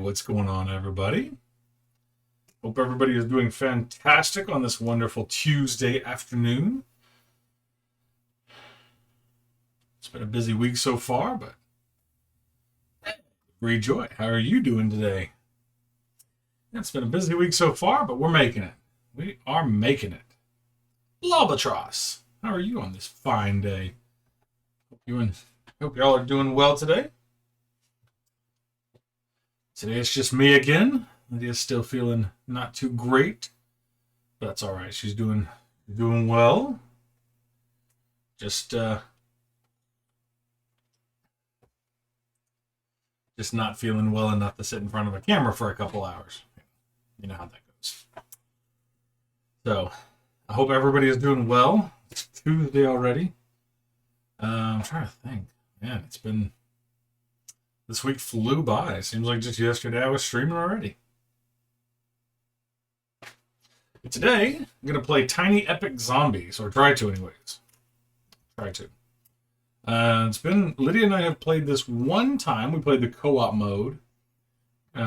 what's going on, everybody? Hope everybody is doing fantastic on this wonderful Tuesday afternoon. It's been a busy week so far, but rejoy. How are you doing today? It's been a busy week so far, but we're making it. We are making it. Lobatros, how are you on this fine day? Hope y'all are doing well today. Today it's just me again. Lydia's still feeling not too great, but that's all right. She's doing well. Just not feeling well enough to sit in front of a camera for a couple hours. You know how that goes. So I hope everybody is doing well. It's Tuesday already. I'm trying to think. Man, this week flew by. It seems like just yesterday I was streaming already. But today, I'm going to play Tiny Epic Zombies, or try to anyways. Lydia and I have played this one time. We played the co-op mode.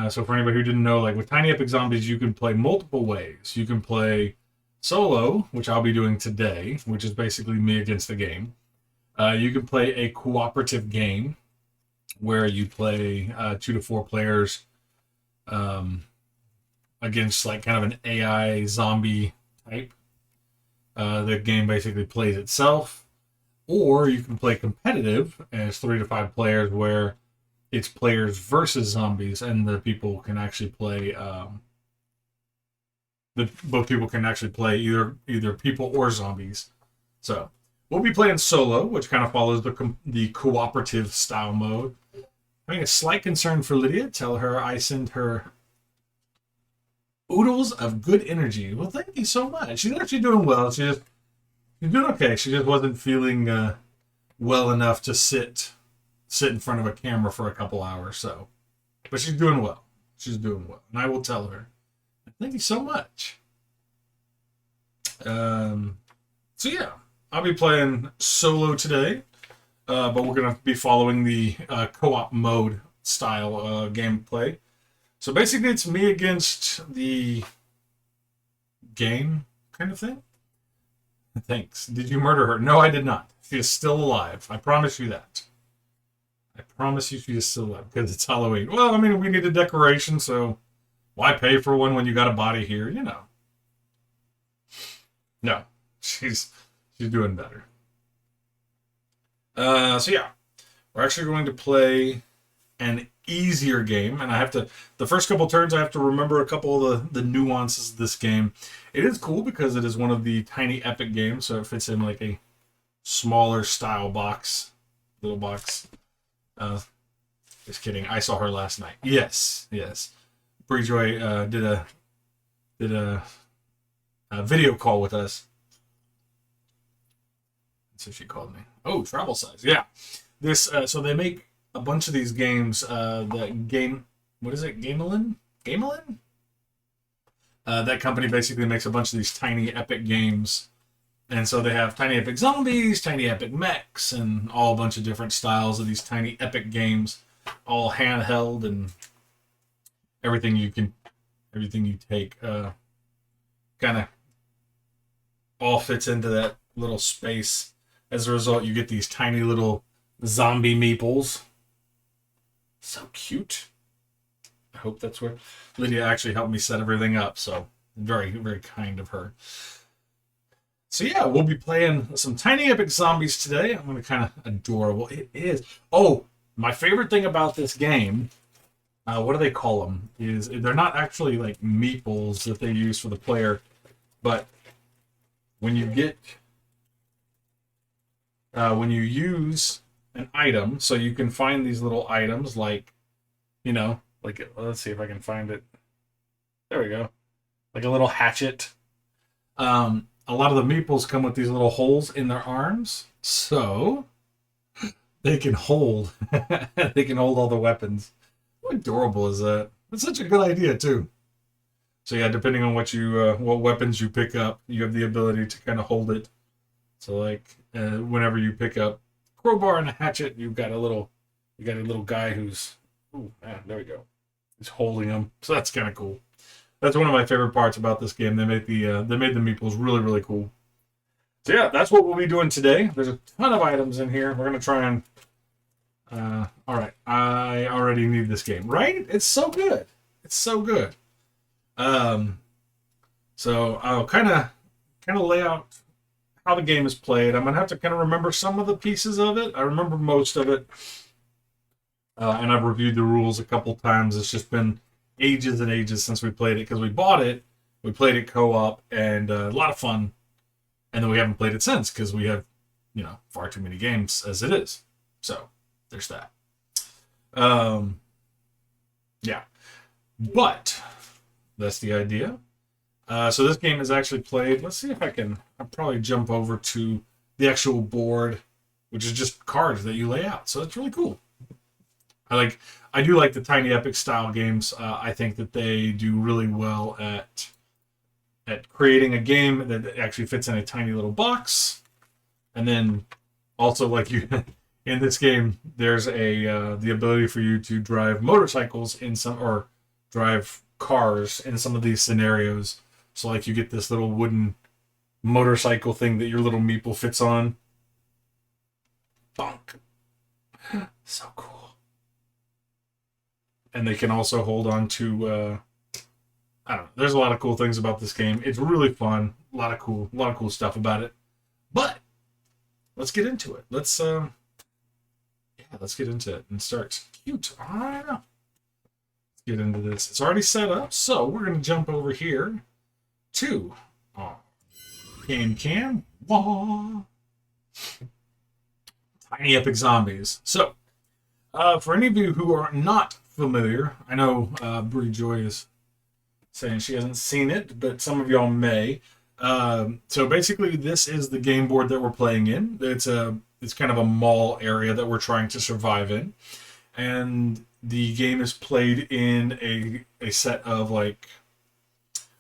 So for anybody who didn't know, like with Tiny Epic Zombies, you can play multiple ways. You can play solo, which I'll be doing today, which is basically me against the game. You can play a cooperative game where you play 2 to 4 players against like kind of an AI zombie type. The game basically plays itself. Or you can play competitive as 3 to 5 players where it's players versus zombies, and the people can actually play both people can actually play either people or zombies. So we'll be playing solo, which kind of follows the cooperative style mode. Having a slight concern for Lydia. Tell her I send her oodles of good energy. Well, thank you so much. She's actually doing well. She's doing okay. She just wasn't feeling well enough to sit in front of a camera for a couple hours. So, but she's doing well. And I will tell her. Thank you so much. So yeah, I'll be playing solo today, but we're gonna be following the co-op mode style gameplay. So basically, it's me against the game kind of thing. Thanks. Did you murder her? No, I did not. She is still alive. I promise you that. I promise you she is still alive because it's Halloween. Well, I mean, we need a decoration, so why pay for one when you got a body here? You know. No, she's doing better. So yeah, we're actually going to play an easier game, and the first couple turns I have to remember a couple of the nuances of this game. It is cool because it is one of the Tiny Epic games, so it fits in like a smaller style little box. Just kidding. I saw her last night. Yes. Breejoy did a video call with us. So she called me. Oh, travel size. Yeah. This so they make a bunch of these games. What is it? Gamelin? That company basically makes a bunch of these Tiny Epic games. And so they have Tiny Epic Zombies, Tiny Epic Mechs, and all a bunch of different styles of these Tiny Epic games, all handheld, and everything you take kind of all fits into that little space. As a result, you get these tiny little zombie meeples. So cute. I hope that's where Lydia actually helped me set everything up, so very, very kind of her. So yeah, we'll be playing some Tiny Epic Zombies today. I'm going to kind of adorable. It is. Oh, my favorite thing about this game, what do they call them? Is they're not actually like meeples that they use for the player, but when you use an item, so you can find these little items like, let's see if I can find it. There we go. Like a little hatchet. A lot of the meeples come with these little holes in their arms, so they can hold all the weapons. How adorable is that? That's such a good idea too. So yeah, depending on what weapons you pick up, you have the ability to kind of hold it. So like whenever you pick up crowbar and a hatchet, you got a little guy who's. Oh man, there we go. He's holding them, so that's kind of cool. That's one of my favorite parts about this game. They made the meeples really really cool. So yeah, that's what we'll be doing today. There's a ton of items in here. We're gonna try and. All right, I already need this game, right? It's so good. It's so good. Um, so I'll kind of lay out how the game is played. I'm gonna have to kind of remember some of the pieces of it. I remember most of it, and I've reviewed the rules a couple times. It's just been ages and ages since we played it because we bought it, we played it co-op, and a lot of fun. And then we haven't played it since because we have, far too many games as it is. So there's that. Yeah, but that's the idea. So this game is actually played. Let's see if I'll probably jump over to the actual board, which is just cards that you lay out. So it's really cool. I do like the Tiny Epic style games. I think that they do really well at creating a game that actually fits in a tiny little box. And then also like you in this game, there's the ability for you to drive motorcycles or drive cars in some of these scenarios. So like you get this little wooden motorcycle thing that your little meeple fits on. Bonk. So cool. And they can also hold on to I don't know. There's a lot of cool things about this game. It's really fun. A lot of cool stuff about it. But let's get into it. Let's get into it and start. Cute. I know. Let's get into this. It's already set up, so we're gonna jump over here to game cam. Wah. Tiny Epic Zombies. So, for any of you who are not familiar, I know Brie Joy is saying she hasn't seen it, but some of y'all may. So basically, this is the game board that we're playing in. It's kind of a mall area that we're trying to survive in, and the game is played in a set of like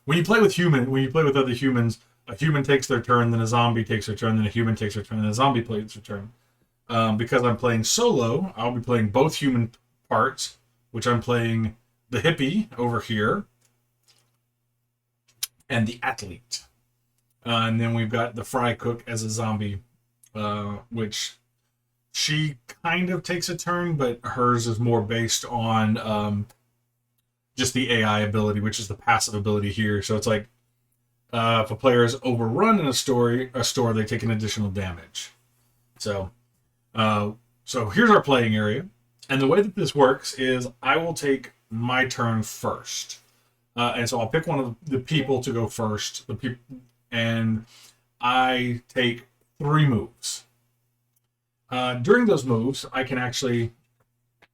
when you play with other humans, a human takes their turn, then a zombie takes their turn, then a human takes their turn, then a zombie takes their turn. Because I'm playing solo, I'll be playing both human parts, which I'm playing the hippie over here and the athlete. And then we've got the fry cook as a zombie, which she kind of takes a turn, but hers is more based on just the AI ability, which is the passive ability here. So it's like if a player is overrun in a store, they take an additional damage. So here's our playing area. And the way that this works is I will take my turn first. And so I'll pick one of the people to go first. And I take 3 moves. During those moves, I can actually...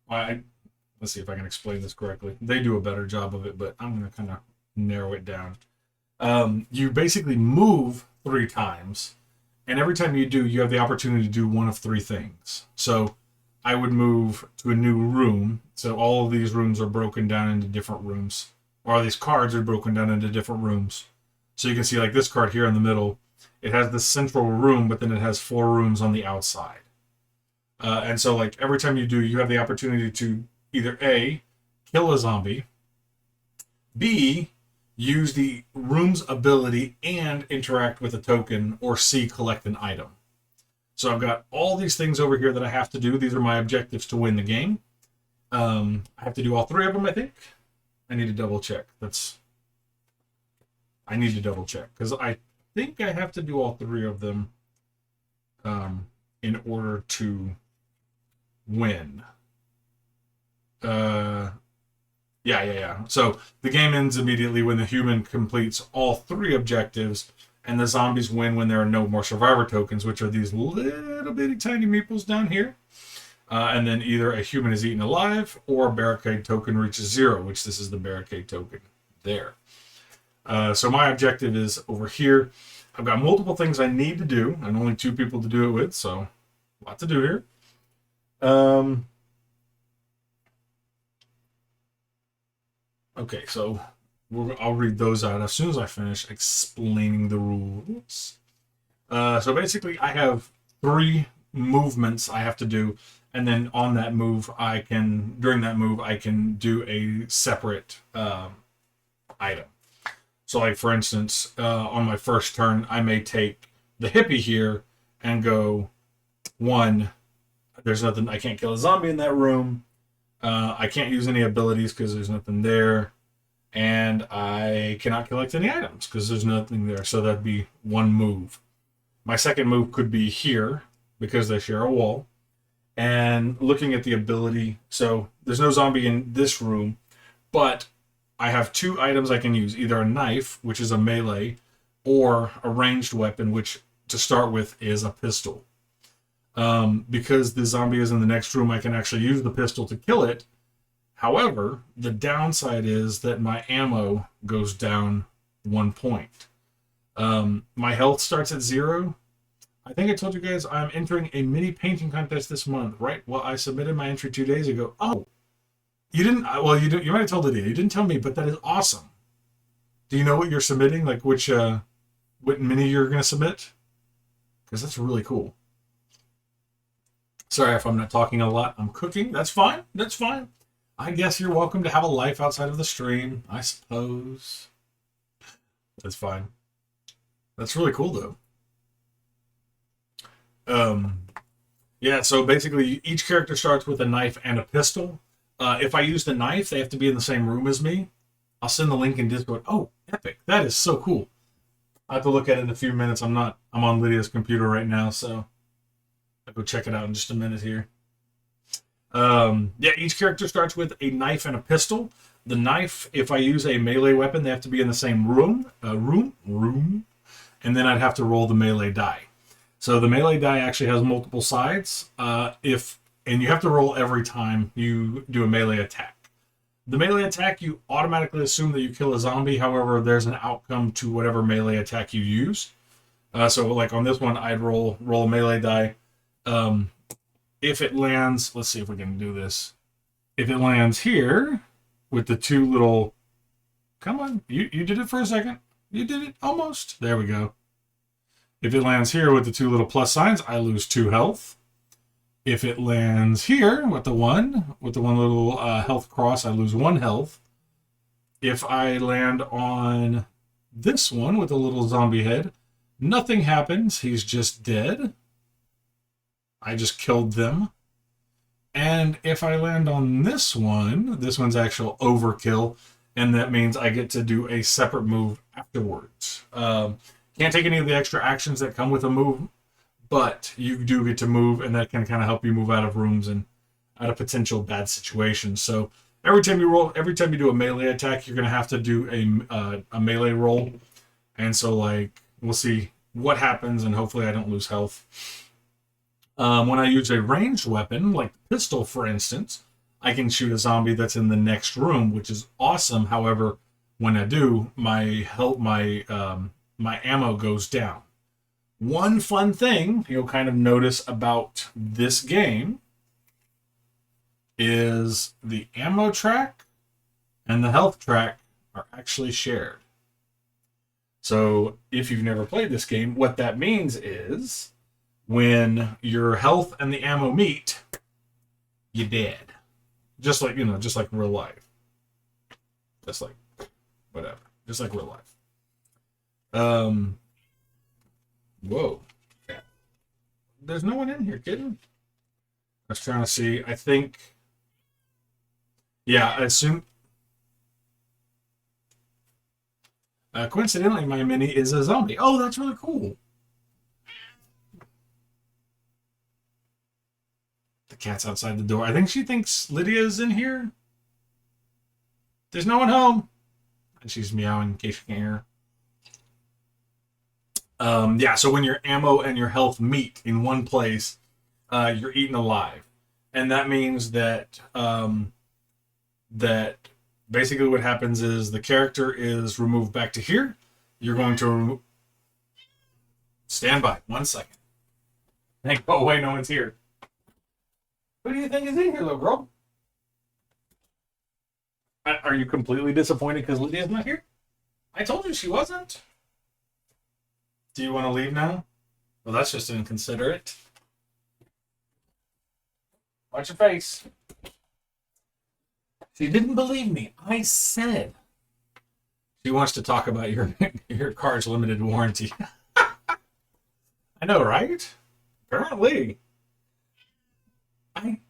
let's see if I can explain this correctly. They do a better job of it, but I'm going to kind of narrow it down. You basically move 3 times. And every time you do, you have the opportunity to do one of 3 things. So I would move to a new room. So all of these rooms are broken down into different rooms. Or these cards are broken down into different rooms. So you can see like this card here in the middle. It has this central room, but then it has 4 rooms on the outside. And so like every time you do, you have the opportunity to either A, kill a zombie, B, use the room's ability and interact with a token, or C, collect an item. So I've got all these things over here that I have to do. These are my objectives to win the game. I have to do all 3 of them, I think. I need to double check. I need to double check because I think I have to do all 3 of them in order to win. Yeah. So the game ends immediately when the human completes all 3 objectives, and the zombies win when there are no more survivor tokens, which are these little bitty tiny meeples down here. And then either a human is eaten alive or a barricade token reaches 0, which this is the barricade token there. So my objective is over here. I've got multiple things I need to do, and only 2 people to do it with, so a lot to do here. Okay, so I'll read those out as soon as I finish explaining the rules. So basically, I have 3 movements I have to do, and then on that move, during that move, I can do a separate item. So, like for instance, on my first turn, I may take the hippie here and go 1. There's nothing. I can't kill a zombie in that room. I can't use any abilities because there's nothing there, and I cannot collect any items because there's nothing there. So that'd be 1 move. My second move could be here because they share a wall. And looking at the ability, so there's no zombie in this room, but I have 2 items I can use, either a knife, which is a melee, or a ranged weapon, which to start with is a pistol. Because the zombie is in the next room, I can actually use the pistol to kill it. However, the downside is that my ammo goes down 1 point. My health starts at 0. I think I told you guys I'm entering a mini painting contest this month, right? Well, I submitted my entry 2 days ago. Oh, you didn't? Well, you didn't. You might have told Lydia. You didn't tell me, but that is awesome. Do you know what you're submitting? Like what mini you're gonna submit? Because that's really cool. Sorry if I'm not talking a lot. I'm cooking. That's fine. That's fine. I guess you're welcome to have a life outside of the stream, I suppose. That's fine. That's really cool, though. Yeah, so basically each character starts with a knife and a pistol. If I use the knife, they have to be in the same room as me. I'll send the link in Discord. Oh, epic. That is so cool. I have to look at it in a few minutes. I'm on Lydia's computer right now, so I'll go check it out in just a minute here. Yeah, each character starts with a knife and a pistol. The knife, if I use a melee weapon, they have to be in the same room, and then I'd have to roll the melee die. So the melee die actually has multiple sides. And you have to roll every time you do a melee attack. The melee attack, you automatically assume that you kill a zombie. However, there's an outcome to whatever melee attack you use. So like on this one, I'd roll a melee die. If it lands, let's see if we can do this. If it lands here with the 2 little, come on, you did it for a second. You did it almost. There we go. If it lands here with the 2 little plus signs, I lose 2 health. If it lands here with the one little health cross, I lose 1 health. If I land on this one with a little zombie head, nothing happens. He's just dead. I just killed them. And if I land on this one's actual overkill, and that means I get to do a separate move afterwards. Can't take any of the extra actions that come with a move, but you do get to move, and that can kind of help you move out of rooms and out of potential bad situations. So every time you do a melee attack, you're going to have to do a melee roll. And so, like, we'll see what happens, and hopefully I don't lose health. When I use a ranged weapon, like the pistol, for instance, I can shoot a zombie that's in the next room, which is awesome. However, when I do, my ammo goes down. One fun thing you'll kind of notice about this game is the ammo track and the health track are actually shared. So if you've never played this game, what that means is when your health and the ammo meet, you're dead. Just like real life. Just like whatever. Just like real life. Whoa. There's no one in here, kidding? I was trying to see. I think. Yeah, I assume. Coincidentally, my mini is a zombie. Oh, that's really cool. The cat's outside the door. I think she thinks Lydia's in here. There's no one home. And she's meowing in case you can't hear her. Yeah, so when your ammo and your health meet in one place, you're eaten alive. And that means that that basically what happens is the character is removed back to here. You're going to stand by 1 second. Hey, go away, no one's here. Who do you think is in here, little girl? Are you completely disappointed because Lydia's not here? I told you she wasn't. Do you want to leave now? Well, that's just inconsiderate. Watch your face. She didn't believe me. I said. She wants to talk about your car's limited warranty. I know, right? Apparently. I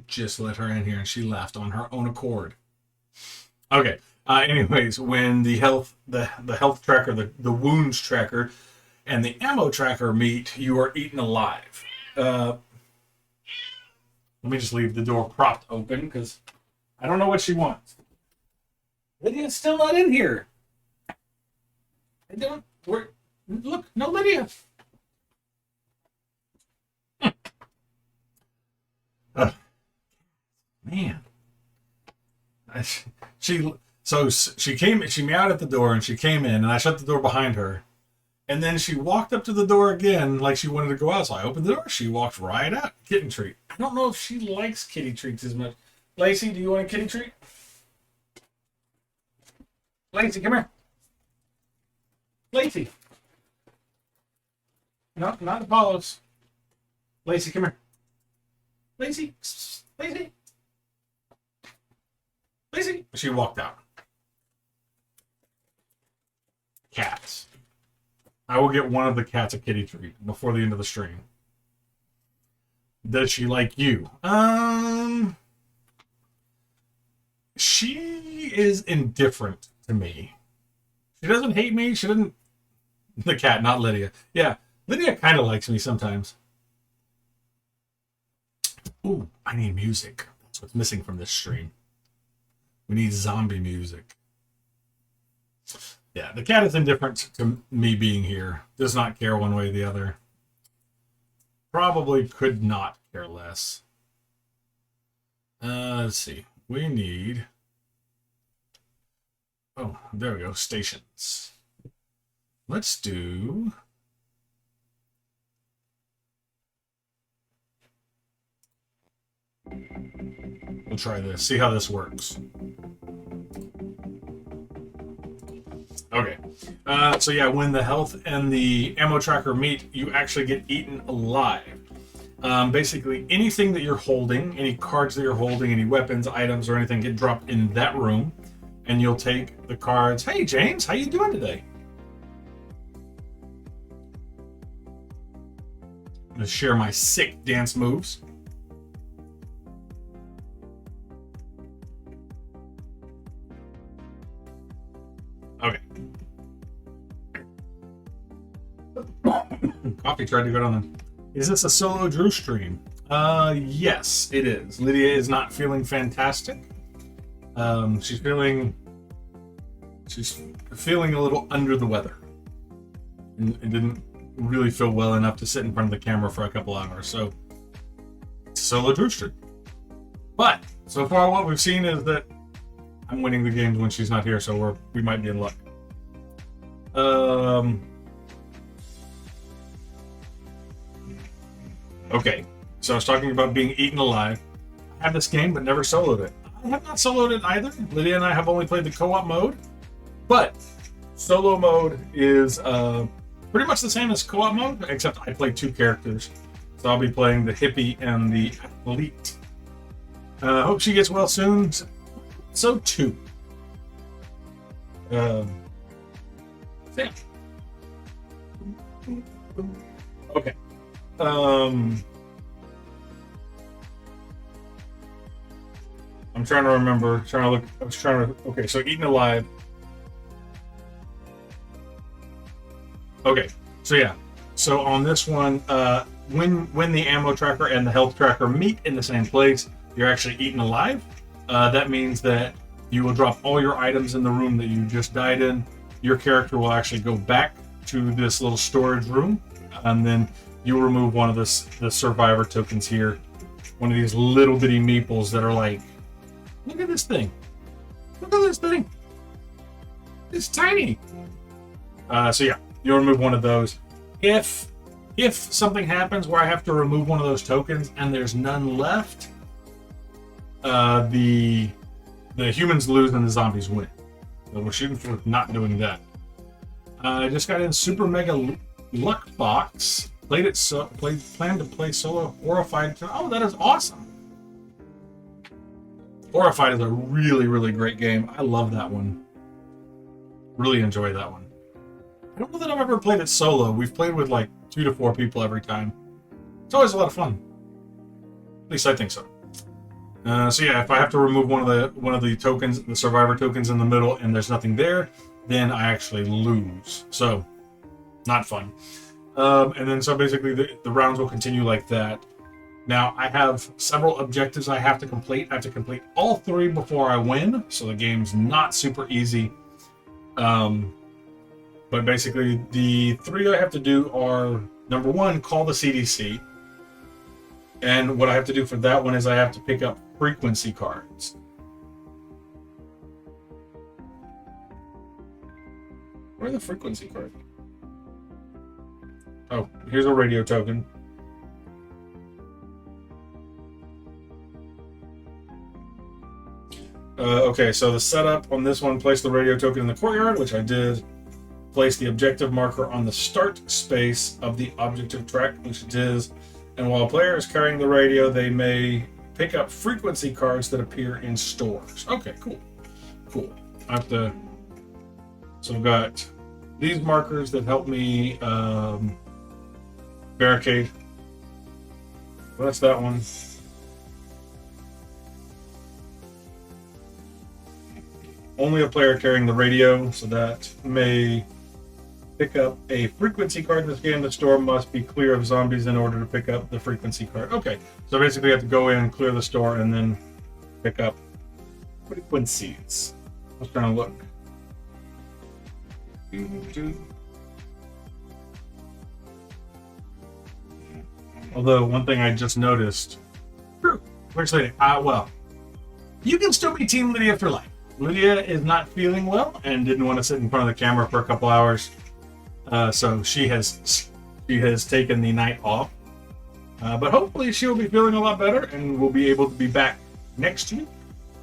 just let her in here and she left on her own accord. Okay. Anyways, when the health tracker, the wounds tracker, and the ammo tracker meet, you are eaten alive. Let me just leave the door propped open because I don't know what she wants. Lydia's still not in here. I don't. Look, no Lydia. Man. She meowed at the door and she came in and I shut the door behind her. And then she walked up to the door again like she wanted to go out. So I opened the door. She walked right out. Kitten treat. I don't know if she likes kitty treats as much. Lacey, do you want a kitty treat? Lacey, come here. Lacey. No, not Apollo's. Lacey, come here. Lacey. Lacey. Lacey. She walked out. Cats. I will get one of the cats a kitty treat before the end of the stream. Does she like you? She is indifferent to me. She doesn't hate me. She doesn't. The cat, not Lydia. Yeah, Lydia kind of likes me sometimes. Ooh, I need music. That's what's missing from this stream. We need zombie music. Yeah, the cat is indifferent to me being here. Does not care one way or the other. Probably could not care less. Let's see. We need... Oh, there we go. Stations. Let's do... We'll try this. See how this works. Okay. So yeah, when the health and the ammo tracker meet, you actually get eaten alive. Basically, anything that you're holding, any cards that you're holding, any weapons, items, or anything get dropped in that room, and you'll take the cards. Hey, James, how you doing today? I'm going to share my sick dance moves. Okay. Coffee tried to go down the... Is this a solo Drew stream? Yes, it is. Lydia is not feeling fantastic. She's feeling a little under the weather. And didn't really feel well enough to sit in front of the camera for a couple hours. So, it's a solo Drew stream. But, so far what we've seen is that I'm winning the games when she's not here, so we might be in luck. Okay, so I was talking about being eaten alive. I have this game, but never soloed it. I have not soloed it either. Lydia and I have only played the co-op mode, but solo mode is pretty much the same as co-op mode, except I play two characters. So I'll be playing the hippie and the athlete. Hope she gets well soon. So too. Yeah. Okay. I'm trying to remember. Okay, so eaten alive. Okay, so yeah. So on this one, when the ammo tracker and the health tracker meet in the same place, you're actually eaten alive. That means that you will drop all your items in the room that you just died in. Your character will actually go back to this little storage room, and then you'll remove one of the survivor tokens here. One of these little bitty meeples that are like, look at this thing. Look at this thing. It's tiny. So yeah, you'll remove one of those. If something happens where I have to remove one of those tokens and there's none left, the humans lose and the zombies win. So we're shooting for not doing that. I just got in Super Mega Luck Box. Planned to play solo Horrified. Oh, that is awesome. Horrified is a really, really great game. I love that one. Really enjoy that one. I don't know that I've ever played it solo. We've played with like 2 to 4 people every time. It's always a lot of fun. At least I think so. So yeah, if I have to remove one of the tokens, the survivor tokens in the middle, and there's nothing there, then I actually lose. So, not fun. And then so basically the rounds will continue like that. Now I have several objectives I have to complete. I have to complete all 3 before I win. So the game's not super easy. But basically the 3 I have to do are, number 1, call the CDC. And what I have to do for that one is I have to pick up frequency cards. Where are the frequency cards? Oh, here's a radio token. Okay, so the setup on this one, place the radio token in the courtyard, which I did. Place the objective marker on the start space of the objective track, which it is. And while a player is carrying the radio, they may pick up frequency cards that appear in stores. Okay, cool. Cool. I have to... So I've got these markers that help me barricade. Well, that's that one. Only a player carrying the radio, so that may pick up a frequency card in this game. The store must be clear of zombies in order to pick up the frequency card. Okay, so basically you have to go in, clear the store, and then pick up frequencies. I was trying to look. Although, one thing I just noticed. Where's Lydia? Well, you can still be Team Lydia for life. Lydia is not feeling well and didn't want to sit in front of the camera for a couple hours. So she has taken the night off. But hopefully she'll be feeling a lot better and we'll be able to be back next week.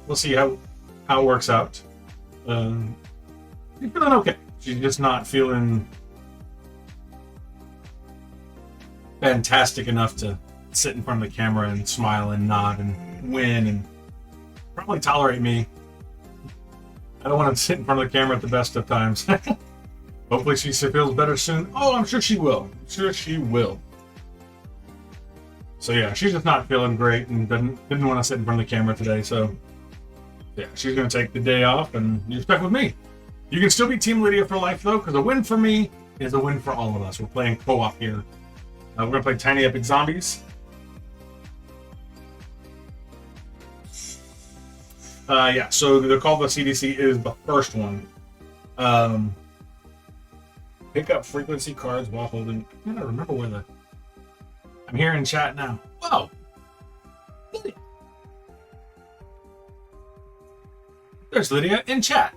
We'll see how it works out. She's feeling okay. She's just not feeling fantastic enough to sit in front of the camera and smile and nod and win and probably tolerate me. I don't want to sit in front of the camera at the best of times. Hopefully she feels better soon. Oh, I'm sure she will. I'm sure she will. So yeah, she's just not feeling great and didn't want to sit in front of the camera today. So yeah, she's going to take the day off and you're stuck with me. You can still be Team Lydia for life though, because a win for me is a win for all of us. We're playing co-op here. We're going to play Tiny Epic Zombies. Yeah, so the call to the CDC is the first one. Pick up frequency cards while holding... I don't remember where the... I'm here in chat now. Whoa! Lydia. There's Lydia in chat.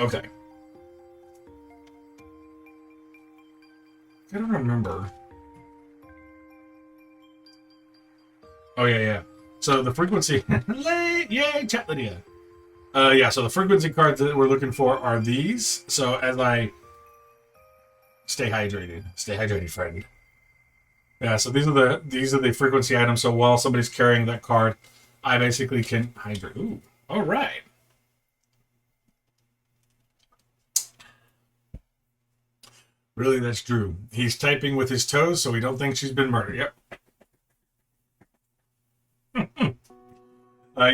Okay. I don't remember. Oh, yeah. So the frequency... Yay, chat Lydia. Yeah, so the frequency cards that we're looking for are these. So as I... Stay hydrated. Stay hydrated, friend. Yeah, so these are the frequency items. So while somebody's carrying that card, I basically can hydrate. Ooh, all right. Really, that's Drew. He's typing with his toes, so we don't think she's been murdered. Yep.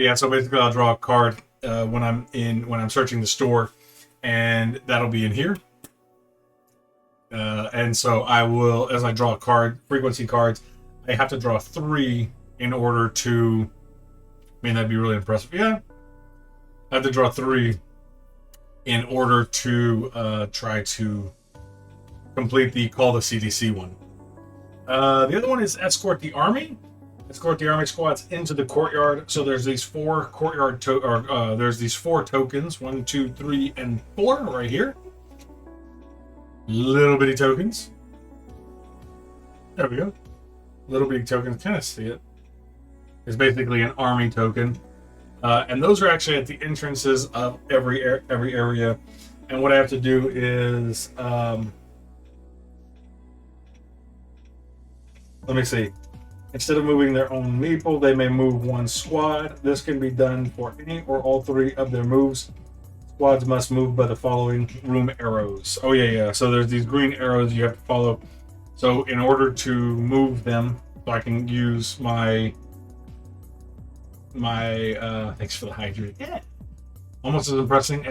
Yeah, so basically I'll draw a card when I'm searching the store, and that'll be in here. And so I will, as I draw a card, frequency cards, I have to draw 3 in order to, I mean, that'd be really impressive. Yeah. I have to draw 3 in order to try to complete the Call the CDC one. The other one is Escort the Army. Escort the Army squads into the courtyard. So there's these 4 courtyard there's these 4 tokens, 1, 2, 3, and 4 right here. Little bitty tokens. There we go. Little bitty tokens. Kind of see it. It's basically an army token. And those are actually at the entrances of every area. And what I have to do is, let me see. Instead of moving their own meeple, they may move one squad. This can be done for any or all three of their moves. Squads must move by the following room arrows. Oh yeah. So there's these green arrows you have to follow. So in order to move them, so I can use my thanks for the hydrate. Yeah. Almost as impressive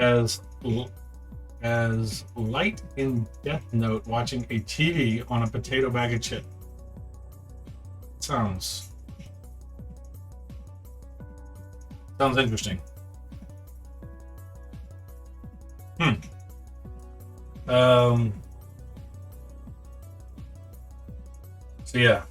as light in Death Note watching a TV on a potato bag of chips. Sounds interesting. So yeah.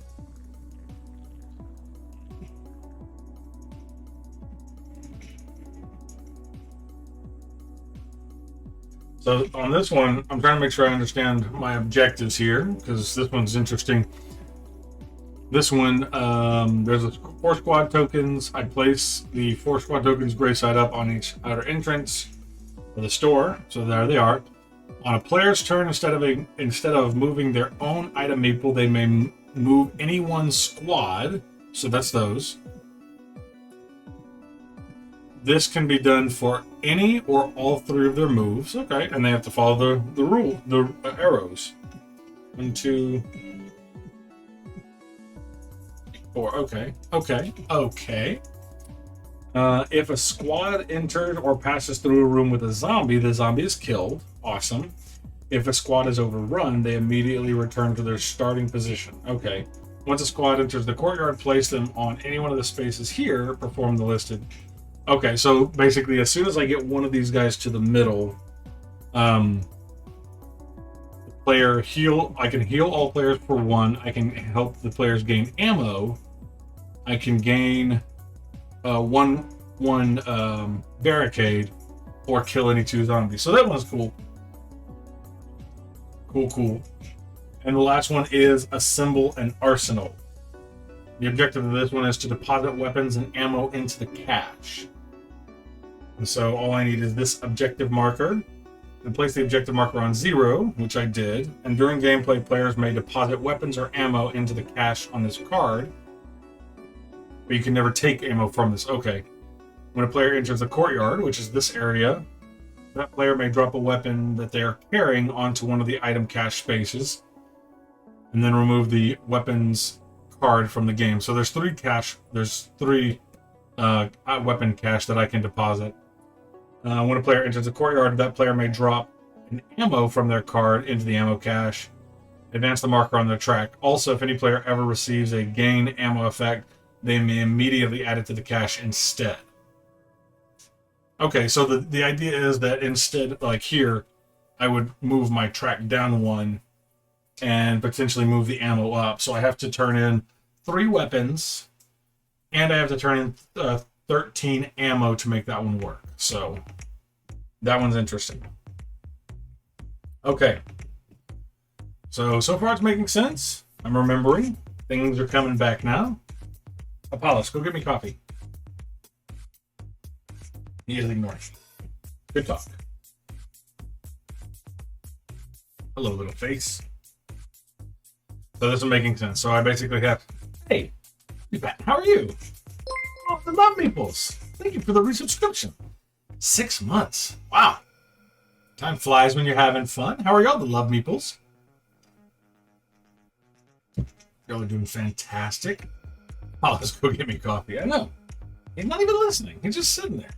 So on this one, I'm trying to make sure I understand my objectives here, because this one's interesting. This one, there's 4 squad tokens. I place the 4 squad tokens gray side up on each outer entrance of the store. So there they are. On a player's turn, instead of moving their own item meeple, they may move any one squad. So that's those. This can be done for any or all 3 of their moves. Okay, and they have to follow the rule, the arrows. 1, 2, 4. Okay. If a squad enters or passes through a room with a zombie, the zombie is killed. Awesome. If a squad is overrun, they immediately return to their starting position. Okay. Once a squad enters the courtyard, place them on any one of the spaces here. Perform the listed. Okay, so basically, as soon as I get one of these guys to the middle, player heal. I can heal all players for 1. I can help the players gain ammo. I can gain one barricade or kill any 2 zombies. So that one's cool. Cool. And the last one is assemble an arsenal. The objective of this one is to deposit weapons and ammo into the cache. And so all I need is this objective marker. And place the objective marker on 0, which I did. And during gameplay, players may deposit weapons or ammo into the cache on this card. But you can never take ammo from this. Okay. When a player enters the courtyard, which is this area, that player may drop a weapon that they are carrying onto one of the item cache spaces. And then remove the weapons card from the game. So there's 3 weapon cache that I can deposit. When a player enters the courtyard, that player may drop an ammo from their card into the ammo cache. Advance the marker on their track. Also, if any player ever receives a gain ammo effect, they may immediately add it to the cache instead. Okay, so the idea is that instead, like here, I would move my track down 1 and potentially move the ammo up. So I have to turn in 3 weapons, and I have to turn in 13 ammo to make that one work. So that one's interesting. Okay. So far it's making sense. I'm remembering. Things are coming back now. Apollos, go get me coffee. He is ignoring me. Good talk. Hello, little face. So this is making sense. So I basically have, hey, how are you? Oh, the Love Meeples. Thank you for the resubscription. 6 months. Wow. Time flies when you're having fun. How are y'all, the Love Meeples? Y'all are doing fantastic. Oh, let's go get me coffee. I know. He's not even listening. He's just sitting there.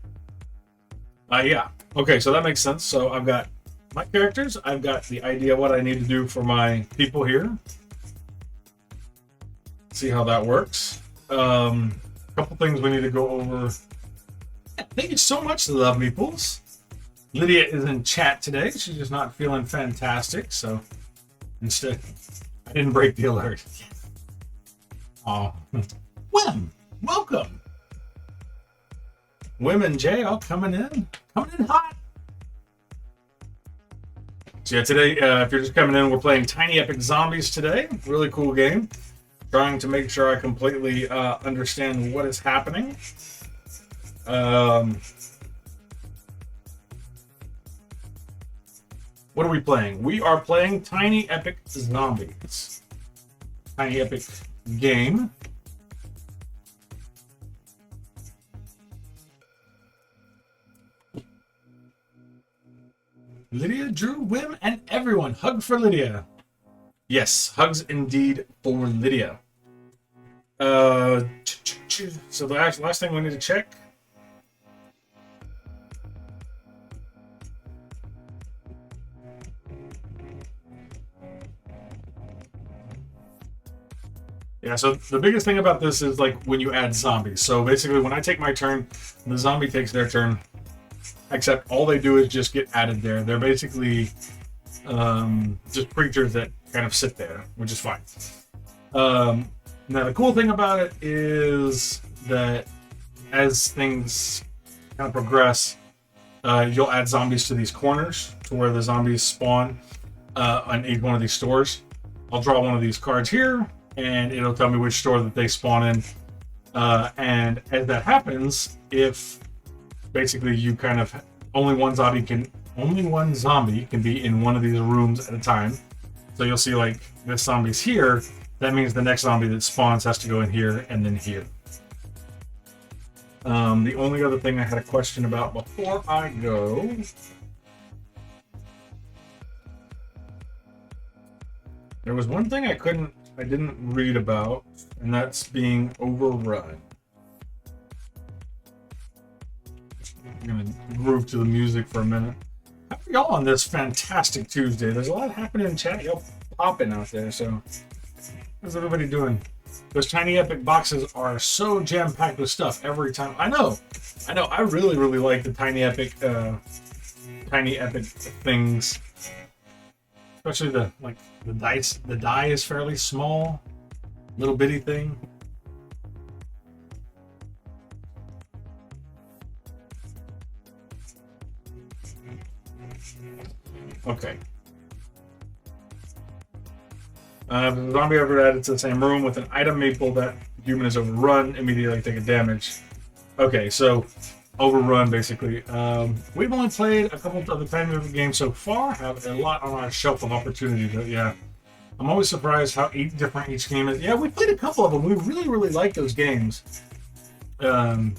Yeah. Okay, so that makes sense. So I've got my characters. I've got the idea of what I need to do for my people here. See how that works. A couple things we need to go over. Thank you so much, the Love Meeples. Lydia is in chat today. She's just not feeling fantastic, so instead, I didn't break the alert. Oh, Wim, welcome. Wim and Jay all coming in hot. So yeah, today, if you're just coming in, we're playing Tiny Epic Zombies today. Really cool game. Trying to make sure I completely understand what is happening. Um, what are we playing? We are playing Tiny Epic Zombies. Tiny Epic game. Lydia, Drew, Wim, and everyone. Hug for Lydia. Yes, hugs indeed for Lydia. So the last thing we need to check. Yeah, so the biggest thing about this is like when you add zombies. So basically when I take my turn, the zombie takes their turn. Except all they do is just get added there. They're basically just creatures that kind of sit there, which is fine. Now the cool thing about it is that as things kind of progress, you'll add zombies to these corners to where the zombies spawn on each one of these stores. I'll draw one of these cards here, and it'll tell me which store that they spawn in. And as that happens, if basically you kind of only one zombie can be in one of these rooms at a time. So you'll see like this zombie's here. That means the next zombie that spawns has to go in here and then here. The only other thing I had a question about before I go. There was one thing I didn't read about, and that's being overrun. I'm gonna groove to the music for a minute. How are y'all on this fantastic Tuesday? There's a lot happening in chat. Y'all popping out there. So, how's everybody doing? Those Tiny Epic boxes are so jam-packed with stuff every time. I know. I really, really like the Tiny Epic things. Especially the dice. The die is fairly small, little bitty thing. Okay. The zombie ever added to the same room with an item maple that human is overrun, immediately take a damage. Okay, so overrun basically. We've only played a couple of the Tiny Epic games so far, have a lot on our shelf of opportunity, but yeah. I'm always surprised how different each game is. Yeah, we played a couple of them. We really, really like those games. Yeah,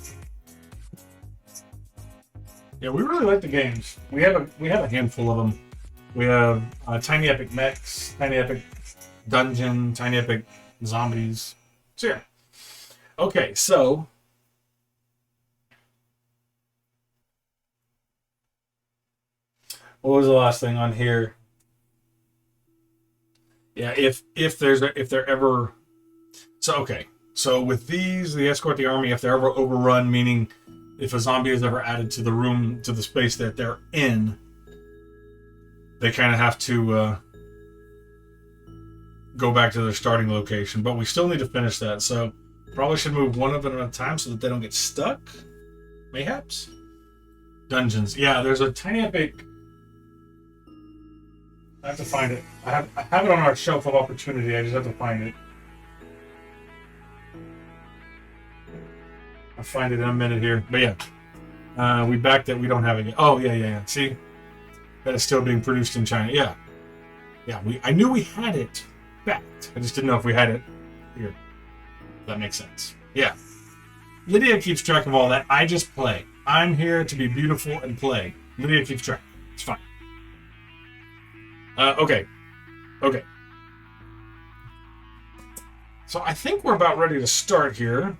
we really like the games. We have a handful of them. We have Tiny Epic Mechs, Tiny Epic Dungeon, Tiny Epic Zombies. So yeah. Okay, so what was the last thing on here? Yeah, if they're ever so with these, the escort the army, if they're ever overrun, meaning if a zombie is ever added to the room, to the space that they're in, they kind of have to go back to their starting location. But we still need to finish that, so probably should move one of them at a time so that they don't get stuck. Mayhaps. Dungeons. Yeah, there's a Tiny Epic. I have to find it. I have it on our shelf of opportunity. I just have to find it. I'll find it in a minute here. But yeah, we backed it. We don't have it yet. Oh yeah. See, that is still being produced in China. Yeah. I knew we had it backed. I just didn't know if we had it here. That makes sense. Yeah. Lydia keeps track of all that. I just play. I'm here to be beautiful and play. Lydia keeps track. It's fine. Okay. So I think we're about ready to start here.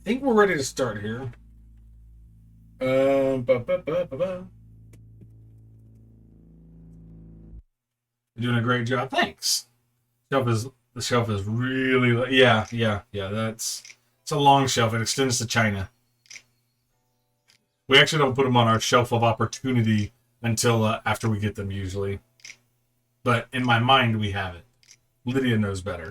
You're doing a great job. Thanks. The shelf is really, yeah. It's a long shelf. It extends to China. We actually don't put them on our shelf of opportunity until after we get them usually. But in my mind, we have it. Lydia knows better.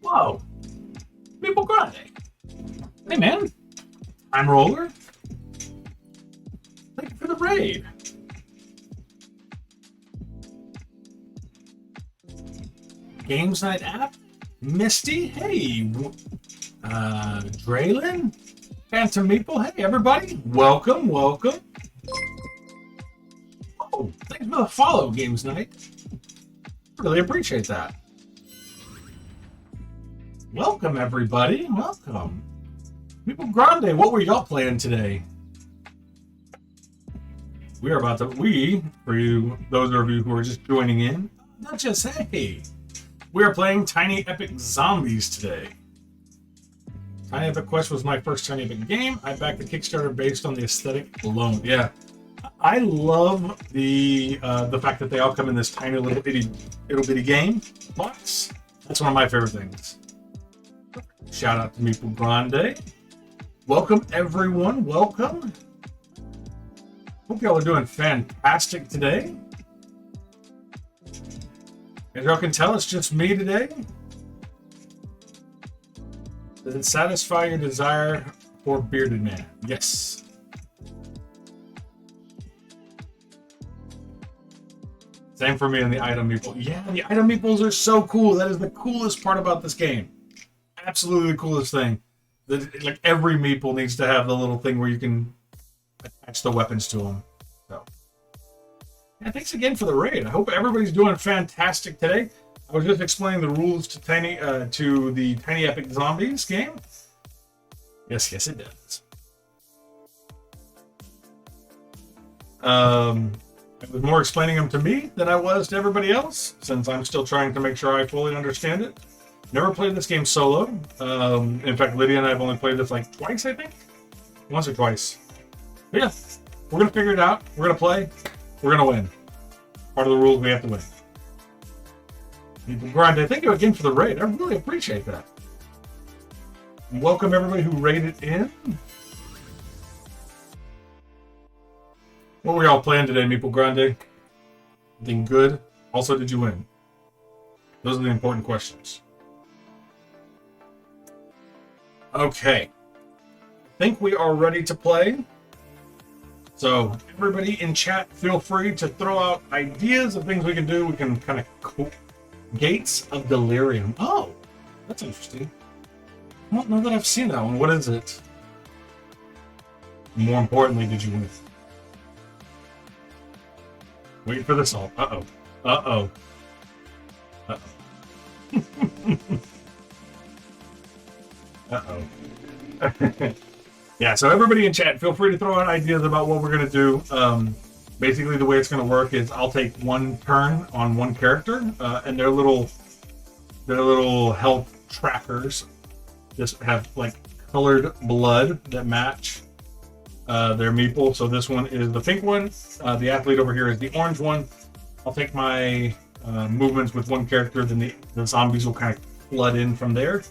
Whoa. People grande. I'm Roller. Thank you for the raid. Games Night app. Misty. Hey. Draylin. Phantom Meeple. Hey, everybody. Welcome. Welcome. Oh, thanks for the follow, Games Night. Really appreciate that. Welcome, everybody. Welcome. Meeple Grande, what were y'all playing today? We are about to, for you, those of you who are just joining in, not just, hey, we are playing Tiny Epic Zombies today. Tiny Epic Quest was my first Tiny Epic game. I backed the Kickstarter based on the aesthetic alone. Yeah, I love the fact that they all come in this tiny little bitty game box. That's one of my favorite things. Shout out to Meeple Grande. Welcome, everyone. Welcome. Hope y'all are doing fantastic today. As y'all can tell, it's just me today. Does it satisfy your desire for Bearded Man? Yes. Same for me and the item meeple. Yeah, the item meeples are so cool. That is the coolest part about this game. Absolutely the coolest thing. Like every meeple needs to have the little thing where you can attach the weapons to them. So, yeah, thanks again for the raid. I hope everybody's doing fantastic today. I was just explaining the rules to the Tiny Epic Zombies game. Yes, it does. It was more explaining them to me than I was to everybody else, since I'm still trying to make sure I fully understand it. Never played this game solo. In fact, Lydia and I have only played this like twice, I think. Once or twice. But yeah, we're going to figure it out. We're going to play. We're going to win. Part of the rules, we have to win. Meeple Grande, thank you again for the raid. I really appreciate that. And welcome everybody who raided in. What were y'all playing today, Meeple Grande? Anything good? Also, did you win? Those are the important questions. Okay. I think we are ready to play. So, everybody in chat, feel free to throw out ideas of things we can do. We can kind of... Gates of Delirium. Oh, that's interesting. I don't know that I've seen that one. What is it? More importantly, did you win? Wait for this all. Uh-oh. Uh-oh. Uh-oh. Uh-oh. Yeah, so everybody in chat, feel free to throw out ideas about what we're going to do. Basically, the way it's going to work is I'll take one turn on one character, and their little health trackers just have like colored blood that match their meeple. So this one is the pink one. The athlete over here is the orange one. I'll take my movements with one character, then the zombies will kind of flood in from there.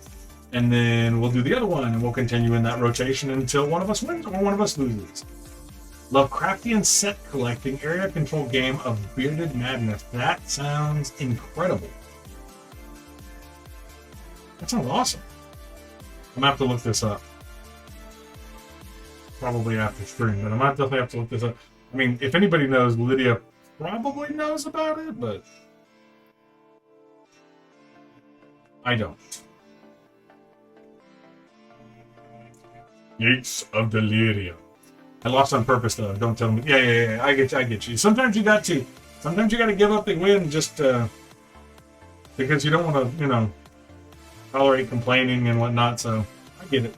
And then we'll do the other one, and we'll continue in that rotation until one of us wins or one of us loses. Lovecraftian set collecting area control game of Bearded Madness. That sounds incredible. That sounds awesome. I'm gonna have to look this up. Probably after stream, but I might definitely have to look this up. I mean, if anybody knows, Lydia probably knows about it, but I don't. Gates of Delirium. I lost on purpose, though. Don't tell me. Yeah. I get you. Sometimes you got to. Sometimes you got to give up the win just because you don't want to, tolerate complaining and whatnot. So I get it.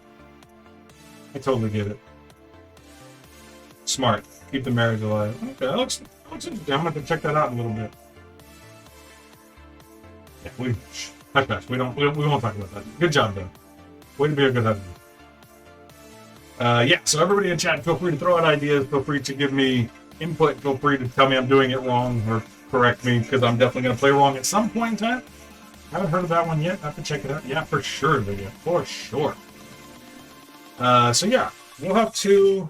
I totally get it. Smart. Keep the marriage alive. Okay, that looks interesting. I'm gonna have to check that out in a little bit. Yeah, hush, hush. We won't talk about that. Good job, though. Way to be a good husband. Yeah, so everybody in chat, feel free to throw out ideas. Feel free to give me input. Feel free to tell me I'm doing it wrong or correct me, because I'm definitely going to play wrong at some point in time. I haven't heard of that one yet. I have to check it out. Yeah, for sure, Lydia. For sure. So yeah, we'll have to...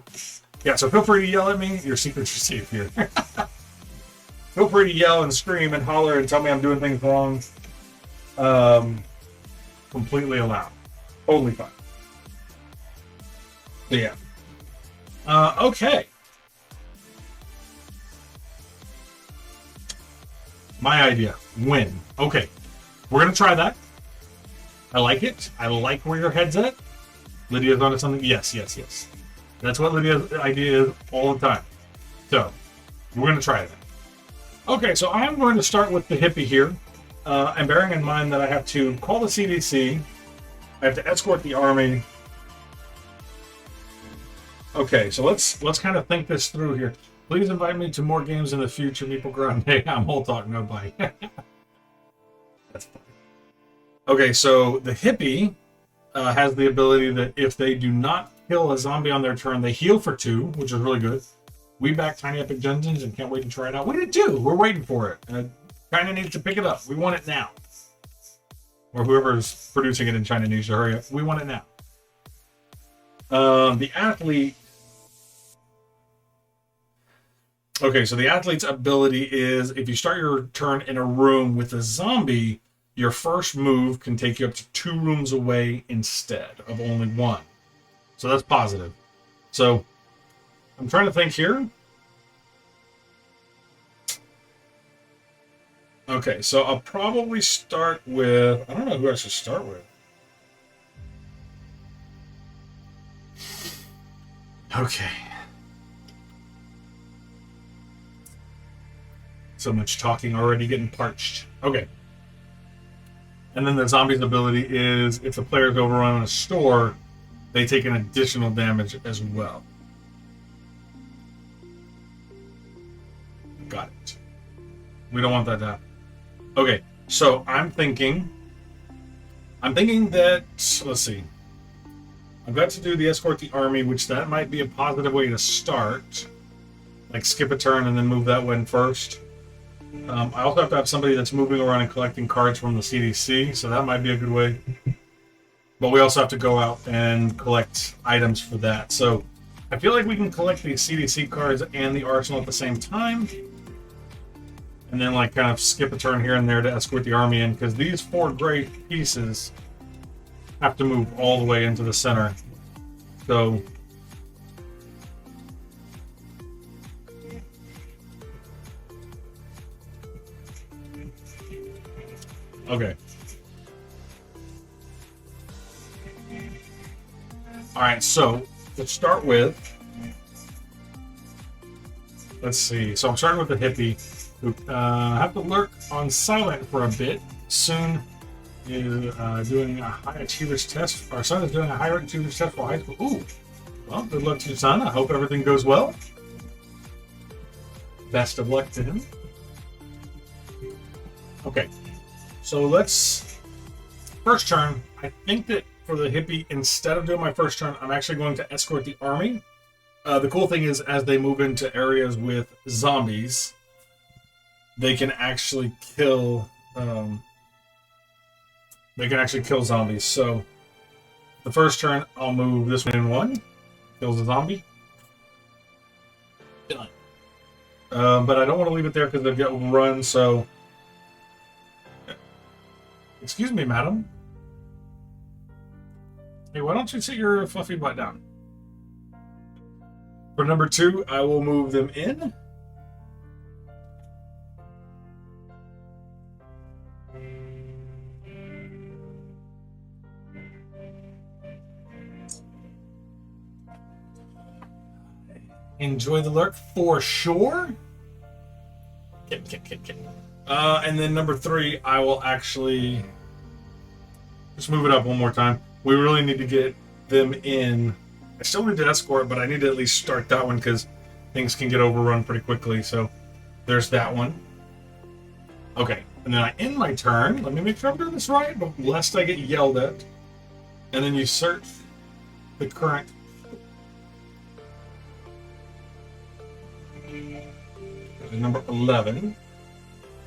Yeah, so feel free to yell at me. Your secret's are safe here. Feel free to yell and scream and holler and tell me I'm doing things wrong. Completely allowed. Totally fine. So yeah. Okay. My idea. Win. Okay. We're going to try that. I like it. I like where your head's at. Lydia's onto something. Yes, yes, yes. That's what Lydia's idea is all the time. So, we're going to try that. Okay, so I'm going to start with the hippie here. And bearing in mind that I have to call the CDC. I have to escort the army. Okay, so let's kind of think this through here. Please invite me to more games in the future, Meeple Grande. I'm whole talk, no bite. That's funny. Okay, so the hippie has the ability that if they do not kill a zombie on their turn, they heal for 2, which is really good. We back Tiny Epic Dungeons and can't wait to try it out. We did too. We're waiting for it. China needs to pick it up. We want it now. Or whoever's producing it in China needs to hurry up. We want it now. The athlete. Okay, so the athlete's ability is if you start your turn in a room with a zombie, your first move can take you up to 2 rooms away instead of only 1. So that's positive. So I'm trying to think here. Okay, so I'll probably start with... I don't know who I should start with. Okay. So much talking already getting parched. Okay. And then the zombie's ability is if the player's overrun a store, they take an additional damage as well. Got it. We don't want that to happen. Okay, so I'm thinking that, let's see. I've got to do the escort the army, which that might be a positive way to start. Like skip a turn and then move that one first. I also have to have somebody that's moving around and collecting cards from the CDC, so that might be a good way. But we also have to go out and collect items for that. So I feel like we can collect the CDC cards and the arsenal at the same time. And then like kind of skip a turn here and there to escort the army in, because these 4 gray pieces have to move all the way into the center. So okay. All right, so let's start with, let's see. So I'm starting with the hippie, who have to lurk on silent for a bit. Soon is doing a high achievers test. Our son is doing a high achievers test for high school. Ooh, well, good luck to your son. I hope everything goes well. Best of luck to him. Okay. So let's, first turn, I think that for the hippie, instead of doing my first turn, I'm actually going to escort the army. The cool thing is, as they move into areas with zombies, they can actually kill, zombies. So the first turn, I'll move this one in 1, kills a zombie. Done. But I don't want to leave it there because they'll get overrun, so... Excuse me, madam. Hey, why don't you sit your fluffy butt down? For number 2, I will move them in. Enjoy the lurk for sure. And then number 3, I will actually just move it up one more time. We really need to get them in. I still need to escort, but I need to at least start that one because things can get overrun pretty quickly. So there's that one. Okay, and then I end my turn. Let me make sure I'm doing this right, but lest I get yelled at. And then you search the current. Number 11.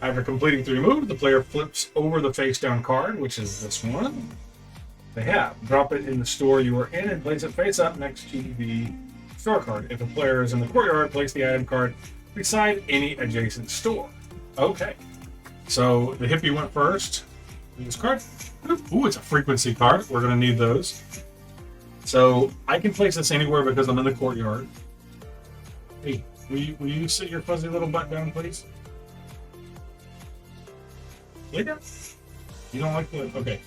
After completing 3 moves, the player flips over the face-down card, which is this one. They have. Drop it in the store you are in and place it face up next to the store card. If a player is in the courtyard, place the item card beside any adjacent store. Okay. So the hippie went first. This card. Ooh, it's a frequency card. We're going to need those. So I can place this anywhere because I'm in the courtyard. Hey, will you sit your fuzzy little butt down, please? Lay down. You don't like the... Okay.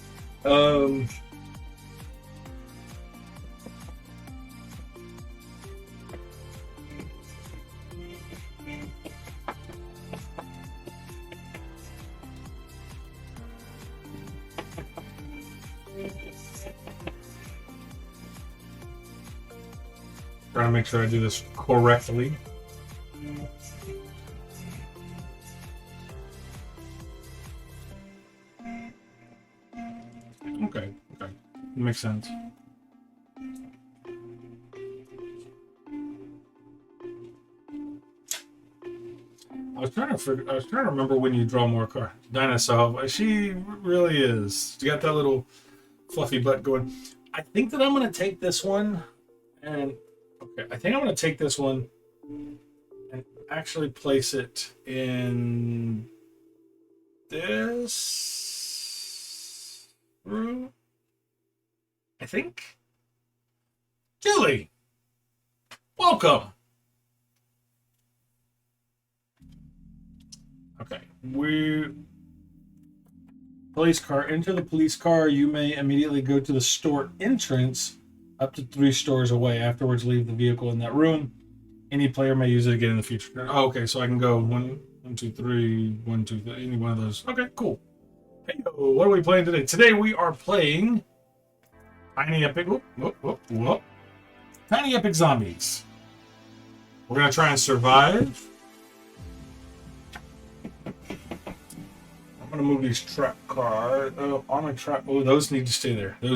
Trying to make sure I do this correctly. Okay, makes sense. I was trying to remember when you draw more cards. Dinosaur, she really is. She got that little fluffy butt going. I think that I'm gonna take this one and actually place it in this room. I think. Julie, welcome. Okay, police car. Enter the police car. You may immediately go to the store entrance up to 3 stores away. Afterwards, leave the vehicle in that room. Any player may use it again in the future. Oh, okay, so I can go 1, 2, 3, 1, 2, 3, any one of those. Okay, cool. Hey, what are we playing today? Today we are playing Tiny Epic. Whoop. Tiny Epic Zombies. We're gonna try and survive. I'm gonna move these trap cars. Armor trap. Oh, those need to stay there. We'll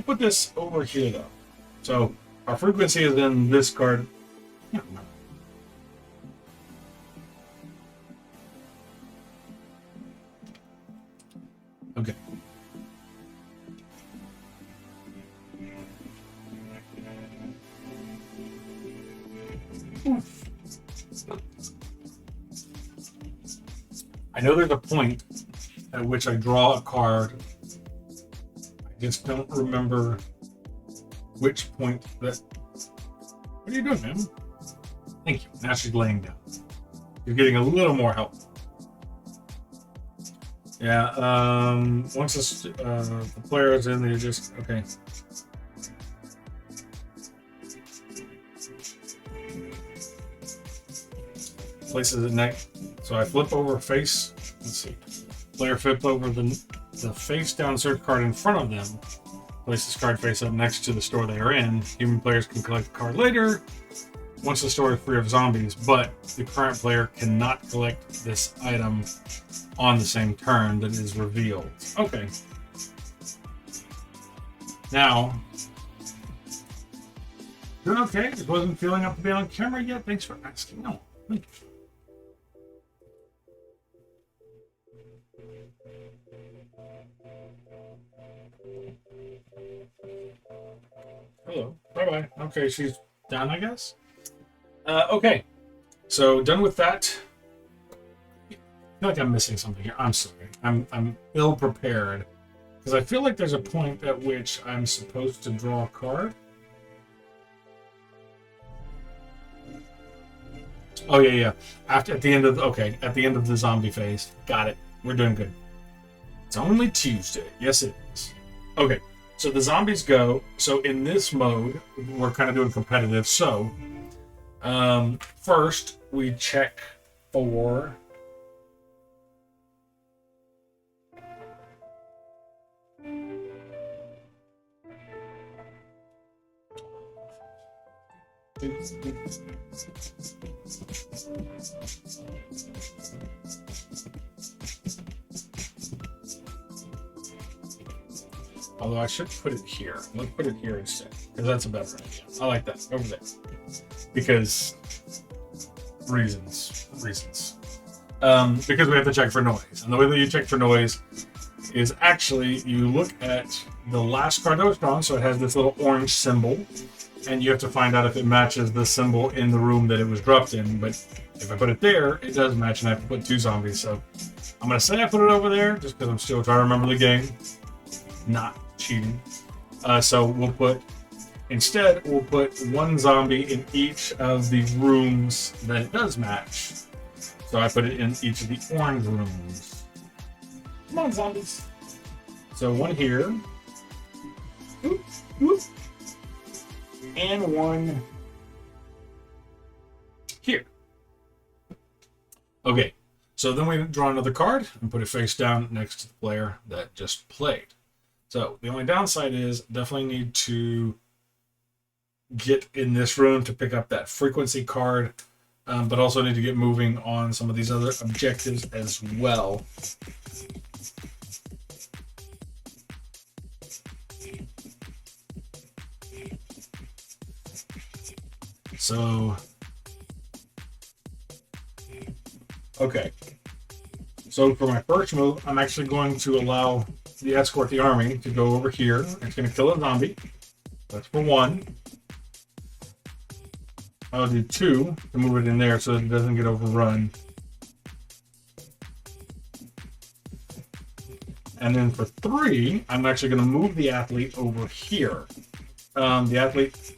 put this over here though. So our frequency is in this card. Okay. I know there's a point at which I draw a card. I just don't remember which point that... What are you doing, man? Thank you. Now she's laying down. You're getting a little more help. Yeah, once the player is in, they just... Okay. Places it next. So I flip over face. Let's see. Player flip over the face down search card in front of them. Place this card face up next to the store they are in. Human players can collect the card later once the store is free of zombies, but the current player cannot collect this item on the same turn that is revealed. Okay. Now, doing okay. It wasn't feeling up to be on camera yet. Thanks for asking. No, thank you. Hello. Bye-bye. Okay, she's done, I guess. Okay. So, done with that. I feel like I'm missing something here. I'm sorry. I'm ill-prepared. Because I feel like there's a point at which I'm supposed to draw a card. Oh, yeah. At the end of the zombie phase. Got it. We're doing good. It's only Tuesday. Yes, it is. Okay. So the zombies go. So in this mode, we're kind of doing competitive. So first we check for although I should put it here. Let's put it here instead, because that's a better idea. I like that. Over there. Because reasons. Because we have to check for noise. And the way that you check for noise is actually you look at the last card that was drawn, so it has this little orange symbol, and you have to find out if it matches the symbol in the room that it was dropped in. But if I put it there, it does match, and I have to put 2 zombies. So I'm going to say I put it over there, just because I'm still trying to remember the game. Not cheating. So instead we'll put one zombie in each of the rooms that it does match. So I put it in each of the orange rooms. Come on, zombies. So one here. Oop, oop. And one here. Okay, so then we draw another card and put it face down next to the player that just played. So the only downside is definitely need to get in this room to pick up that frequency card, but also need to get moving on some of these other objectives as well. So, okay. So for my first move, I'm actually going to allow the escort the army to go over here. It's going to kill a zombie. That's for one. I'll do two to move it in there so that it doesn't get overrun. And then for three, I'm actually going to move the athlete over here. The athlete.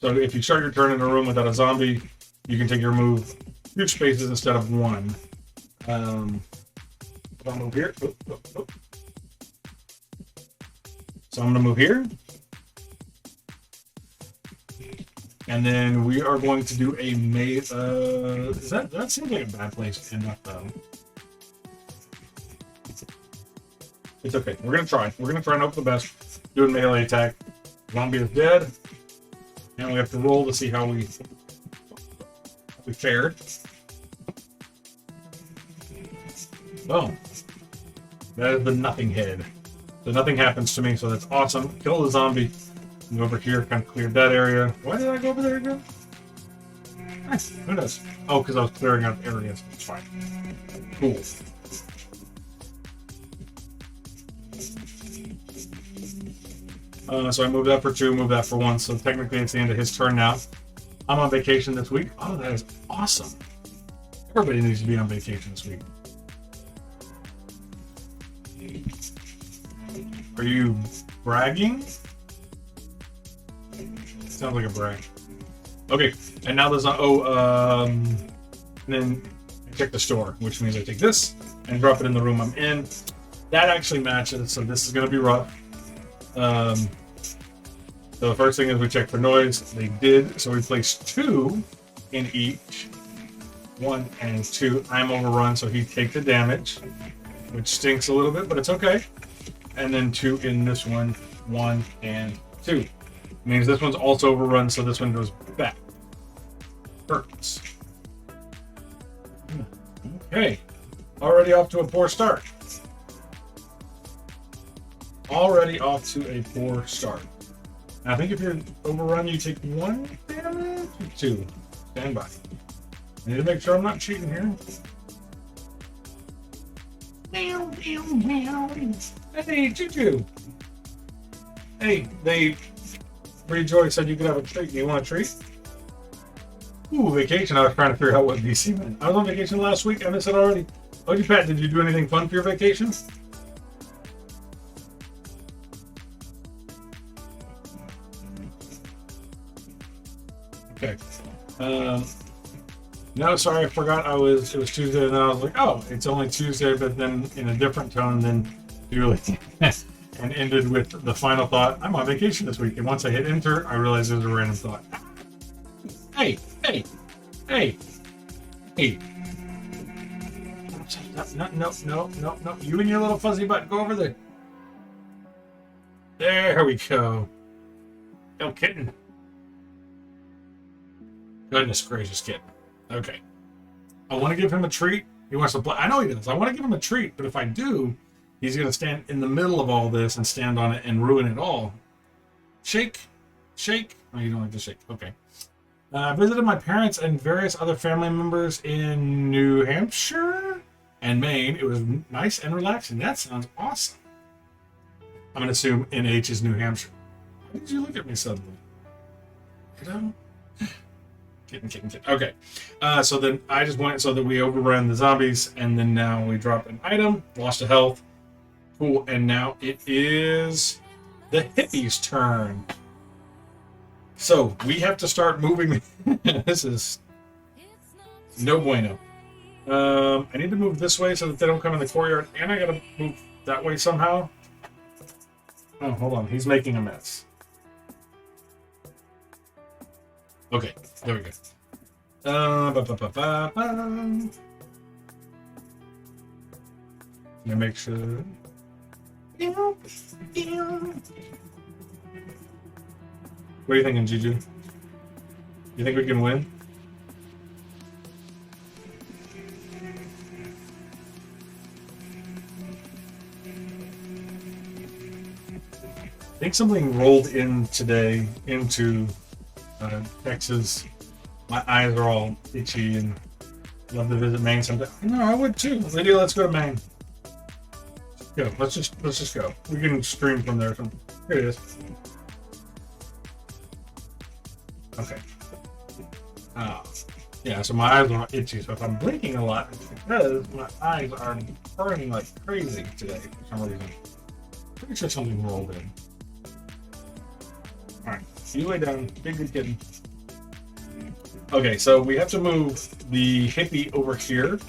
So if you start your turn in a room without a zombie, you can take your move 2 spaces instead of 1. I'll move here. Oop, oop, oop. So I'm going to move here. And then we are going to do a melee. That seems like a bad place to end up, though. It's okay. We're going to try. We're going to try and hope for the best. Do a melee attack. Zombie is dead. And we have to roll to see how we fared. Boom. That is the nothing head. So nothing happens to me, so that's awesome. Kill the zombie. Go over here, kind of cleared that area. Why did I go over there again? Who knows? Oh, because I was clearing out areas. It's fine. Cool. So I moved that for 2, moved that for 1. So technically it's the end of his turn now. I'm on vacation this week. Oh, that is awesome. Everybody needs to be on vacation this week. Are you bragging? Sounds like a brag. Okay, and now there's and then I check the store, which means I take this and drop it in the room I'm in. That actually matches, so this is going to be rough. So the first thing is we check for noise. They did, so we placed 2 in each. 1 and 2. I'm overrun, so he takes the damage, which stinks a little bit, but it's okay. And then 2 in this one. 1 and 2. Means this one's also overrun, so this one goes back. Hurts. Okay. Already off to a poor start. Already off to a poor start. I think if you're overrun, you take 1 damage or 2. Stand by. I need to make sure I'm not cheating here. Meow, meow, meow. Hey, Choo-Choo. Hey, Joy said you could have a treat. Do you want a treat? Ooh, vacation. I was trying to figure out what VC meant. I was on vacation last week. I missed it already. Oh, you Pat, did you do anything fun for your vacation? Okay. No, sorry, I forgot it was Tuesday, and then I was like, oh, it's only Tuesday, but then in a different tone than Julie. And ended with the final thought, I'm on vacation this week. And once I hit enter, I realized it was a random thought. Hey. No. You and your little fuzzy butt, go over there. There we go. No kitten. Goodness gracious, kitten. Okay. I want to give him a treat. He wants to play. I know he does. I want to give him a treat, but if I do, he's going to stand in the middle of all this and stand on it and ruin it all. Shake. Oh, you don't like to shake. Okay. I visited my parents and various other family members in New Hampshire and Maine. It was nice and relaxing. That sounds awesome. I'm going to assume NH is New Hampshire. Why did you look at me suddenly? Kiddo? Kitten. Okay. So then I just went so that we overran the zombies, and then now we drop an item, lost a health, Cool, and now it is the hippies' turn. So we have to start moving. This is no bueno. I need to move this way so that they don't come in the courtyard, and I gotta move that way somehow. Oh, hold on. He's making a mess. Okay, there we go. Let me make sure. What are you thinking, Juju? You think we can win? I think something rolled in today into Texas. My eyes are all itchy and love to visit Maine sometime. No, I would too. Lydia, let's go to Maine. Go. Let's just go. We can stream from there. Here it is. Okay. Yeah, so my eyes are itchy, so if I'm blinking a lot, it's because my eyes are burning like crazy today for some reason. Pretty sure something rolled in. Alright, you lay down. Big good kitten. Okay, so we have to move the hippie over here.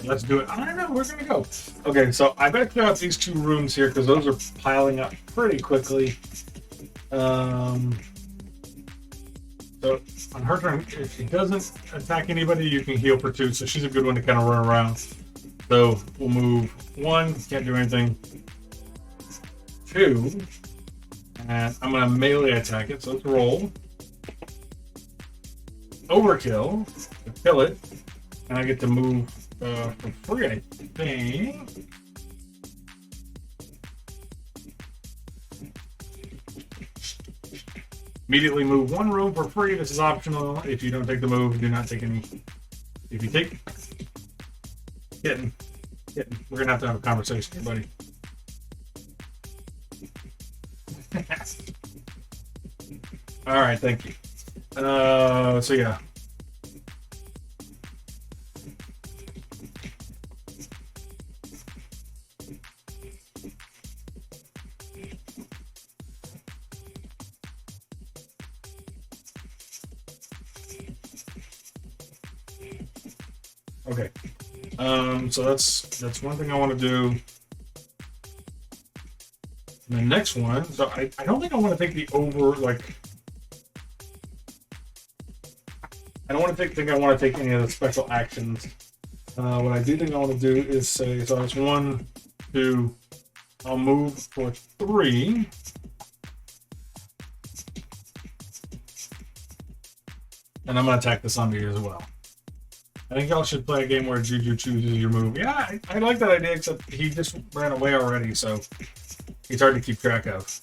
Let's do it. I don't know. We're gonna go. Okay, so I better clear out these two rooms here because those are piling up pretty quickly. So on her turn, if she doesn't attack anybody, you can heal for 2. So she's a good one to kind of run around. So we'll move 1. Can't do anything. 2, and I'm gonna melee attack it. So let's roll. Overkill to kill it, and I get to move. For free, I think. Immediately move 1 room for free. This is optional. If you don't take the move, do not take any. If you take... Kitten. We're going to have a conversation here, buddy. Alright, thank you. So yeah. Okay, so that's one thing I want to do. And the next one, so I don't think I want to take the over, like, I don't want to think I want to take any of the special actions. What I do think I want to do is say, so it's 1, 2, I'll move for 3. And I'm going to attack the zombie as well. I think y'all should play a game where Juju chooses your move. Yeah, I like that idea, except he just ran away already, so he's hard to keep track of.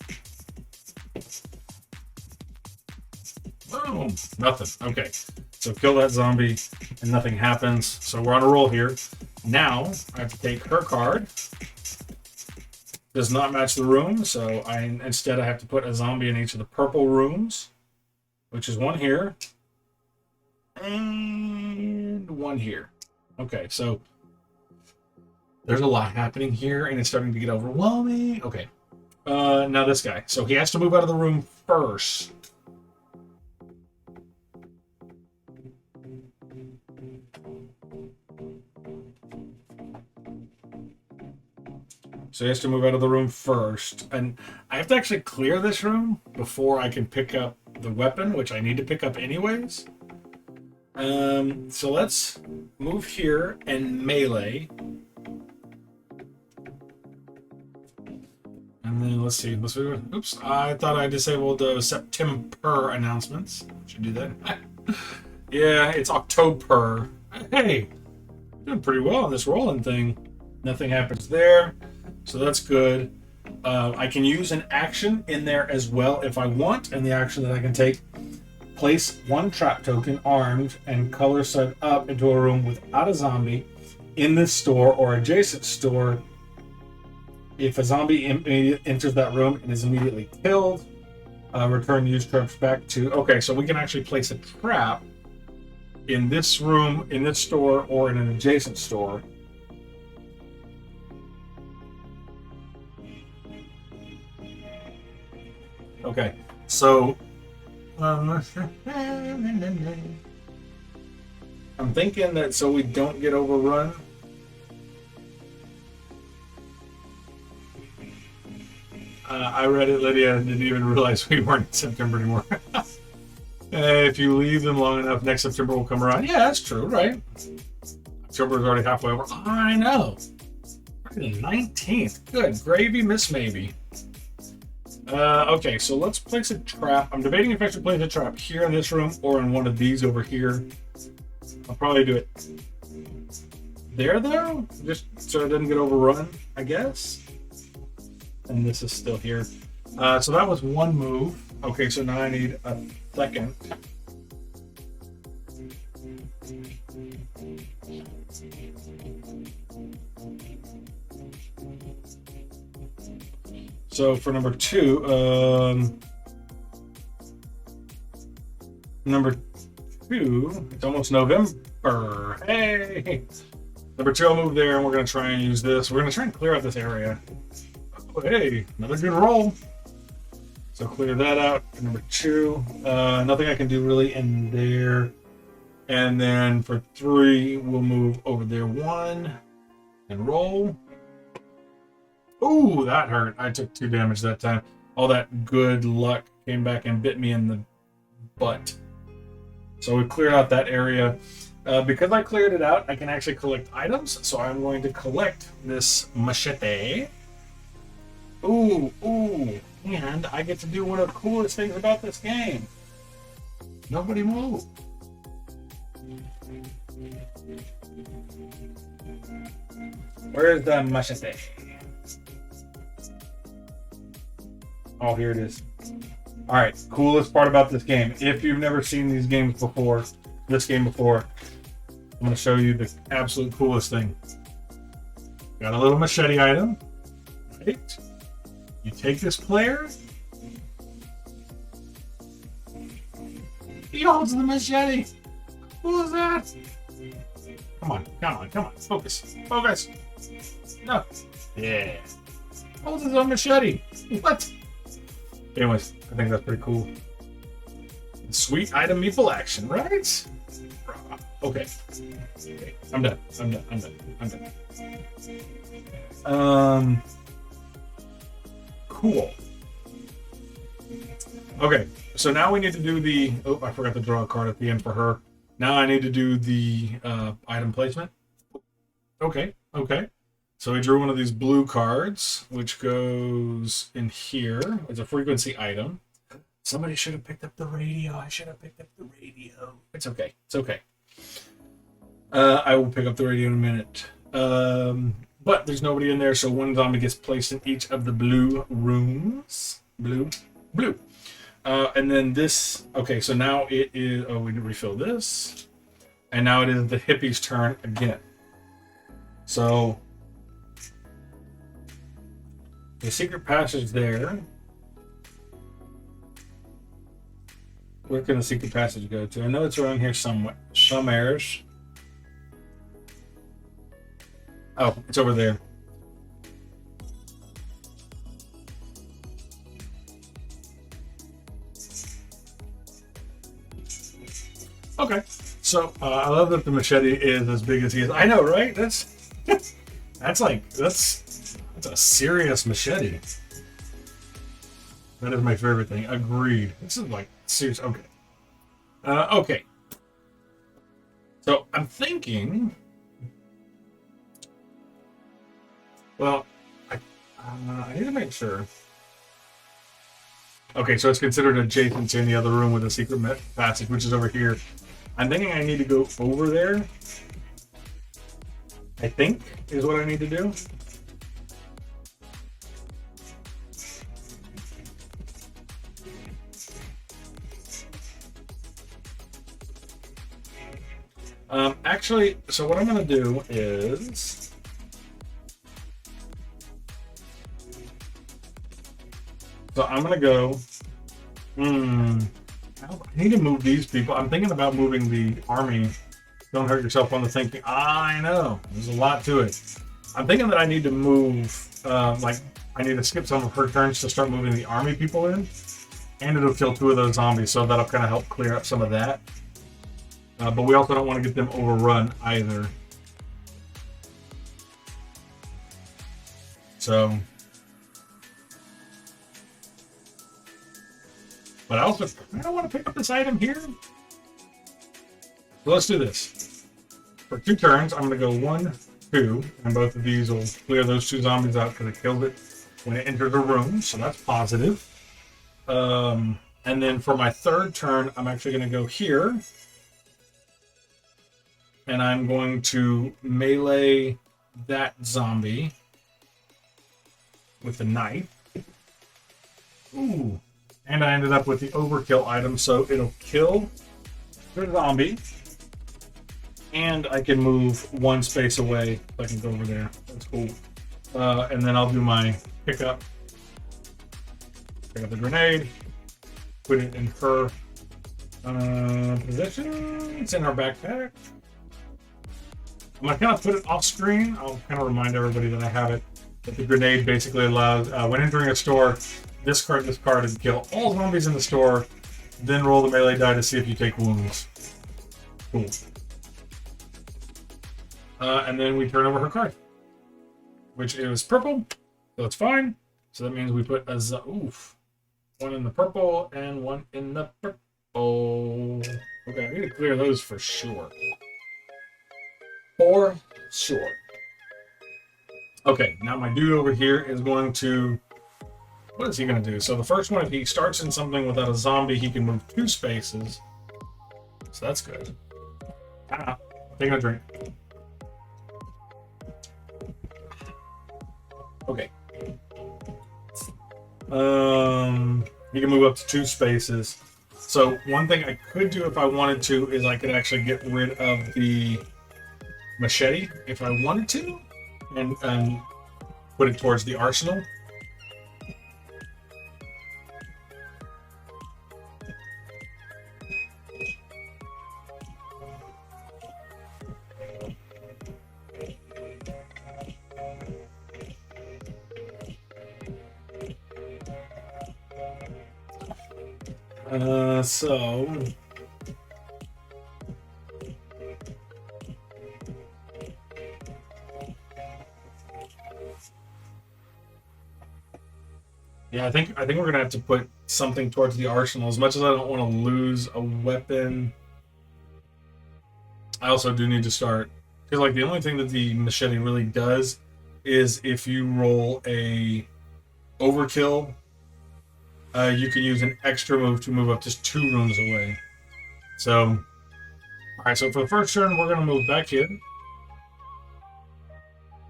Boom! Nothing. Okay, so kill that zombie, and nothing happens. So we're on a roll here. Now, I have to take her card. Does not match the room, so instead I have to put a zombie in each of the purple rooms, which is 1 here. And 1 here. Okay, so there's a lot happening here, and it's starting to get overwhelming. Okay, now this guy. So he has to move out of the room first. So he has to move out of the room first, and I have to actually clear this room before I can pick up the weapon, which I need to pick up anyways. So let's move here and melee. And then let's see. Oops, I thought I disabled the September announcements. Should do that. Yeah, it's October. Hey, doing pretty well on this rolling thing. Nothing happens there, so that's good. I can use an action in there as well if I want, and the action that I can take. Place 1 trap token armed and color set up into a room without a zombie in this store or adjacent store. If a zombie enters that room and is immediately killed, return used traps back to... Okay, so we can actually place a trap in this room, in this store, or in an adjacent store. Okay, so... I'm thinking that so we don't get overrun... I read it, Lydia, and didn't even realize we weren't in September anymore. If you leave them long enough, next September will come around. Yeah, that's true, right? October is already halfway over. I know. The 19th. Good gravy, Miss Maybe. Okay, so let's place a trap. I'm debating if I should place a trap here in this room or in one of these over here. I'll probably do it there, though, just so it doesn't get overrun, I guess. And this is still here. So that was one move. Okay, so now I need a second. So for number two, it's almost November. Hey! Number two, I'll move there, and we're going to try and use this. We're going to try and clear out this area. Oh, hey, another good roll. So clear that out. Number two, nothing I can do really in there. And then for three, we'll move over there one and roll. Ooh, that hurt. I took 2 damage that time. All that good luck came back and bit me in the butt. So we cleared out that area. Because I cleared it out, I can actually collect items. So I'm going to collect this machete. Ooh, and I get to do one of the coolest things about this game. Nobody move. Where's the machete? Oh, here it is. Alright, coolest part about this game. If you've never seen this game before, I'm going to show you the absolute coolest thing. Got a little machete item. Right? You take this player. He holds the machete. Who is that? Come on. Focus. No. Yeah. Holds his own machete. What? Anyways, I think that's pretty cool. Sweet item meeple action, right? Okay. I'm done. Cool. Okay, so now we need to do the... Oh, I forgot to draw a card at the end for her. Now I need to do the item placement. Okay. So we drew one of these blue cards, which goes in here. It's a frequency item. Somebody should have picked up the radio. I should have picked up the radio. It's okay. I will pick up the radio in a minute. But there's nobody in there, so one zombie gets placed in each of the blue rooms. Blue. And then this... Okay, so now it is... Oh, we need to refill this. And now it is the hippie's turn again. So... The secret passage there. Where can the secret passage go to? I know it's around here somewhere. Somewheres. Oh, it's over there. Okay. So, I love that the machete is as big as he is. I know, right? That's a serious machete. That is my favorite thing. Agreed. This is like serious. Okay. Okay. So I'm thinking. Well, I need to make sure. Okay, so it's considered adjacent to any other room with a secret passage, which is over here. I'm thinking I need to go over there. I think is what I need to do. Actually, so what I'm gonna do is, so I'm gonna go. I need to move these people. I'm thinking about moving the army. Don't hurt yourself on the thinking. I know there's a lot to it. I'm thinking that I need to move. Like I need to skip some of her turns to start moving the army people in, and it'll kill 2 of those zombies, so that'll kind of help clear up some of that. But we also don't want to get them overrun either. So, but I also kind of want to pick up this item here. So let's do this. For 2 turns, I'm going to go 1, 2, and both of these will clear those 2 zombies out because it killed it when it entered the room, so that's positive. And then for my 3rd turn, I'm actually going to go here. And I'm going to melee that zombie with a knife. Ooh. And I ended up with the overkill item, so it'll kill the zombie. And I can move 1 space away, so I can go over there. That's cool. And then I'll do my pickup. Pick up the grenade. Put it in her position. It's in her backpack. I'm going to kind of put it off screen. I'll kind of remind everybody that I have it. That the grenade basically allows, when entering a store, discard this card and kill all zombies in the store. Then roll the melee die to see if you take wounds. Cool. And then we turn over her card, which is purple, so it's fine. So that means we put a oof, 1 in the purple and 1 in the purple. Okay, I need to clear those for sure. For sure. Okay, now my dude over here is going to... What is he going to do? So the first one, if he starts in something without a zombie, he can move 2 spaces. So that's good. Taking a drink. Okay. He can move up to 2 spaces. So one thing I could do if I wanted to is I could actually get rid of the machete if I wanted to, and put it towards the arsenal. So yeah, I think we're gonna have to put something towards the arsenal. As much as I don't want to lose a weapon, I also do need to start, because like the only thing that the machete really does is if you roll a overkill, you can use an extra move to move up just 2 rooms away. So, all right. So for the first turn, we're gonna move back here.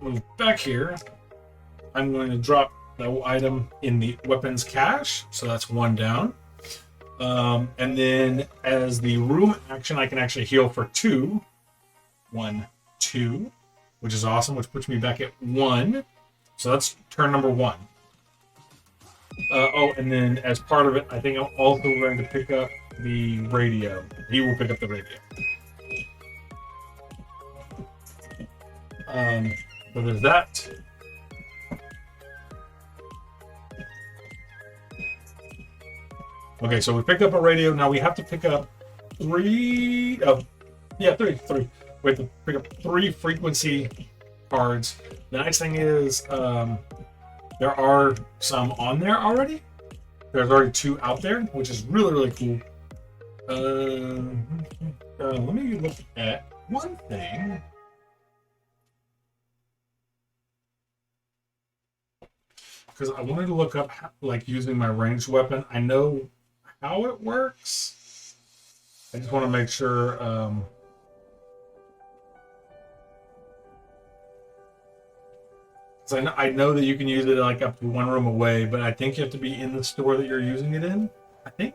Move back here. I'm going to drop the item in the weapons cache, so that's 1 down. And then as the room action, I can actually heal for 2. 1, 2, which is awesome, which puts me back at 1. So that's turn number 1. Oh, and then as part of it, I think I'm also going to pick up the radio. He will pick up the radio. So there's that. Okay, so we picked up a radio. Now we have to pick up 3. Yeah, 3. We have to pick up 3 frequency cards. The nice thing is, there are some on there already. There's already 2 out there, which is really, really cool. Let me look at one thing. Because I wanted to look up, like, using my ranged weapon. I know how it works. I just want to make sure. So I know that you can use it like up to 1 room away, but I think you have to be in the store that you're using it in. I think.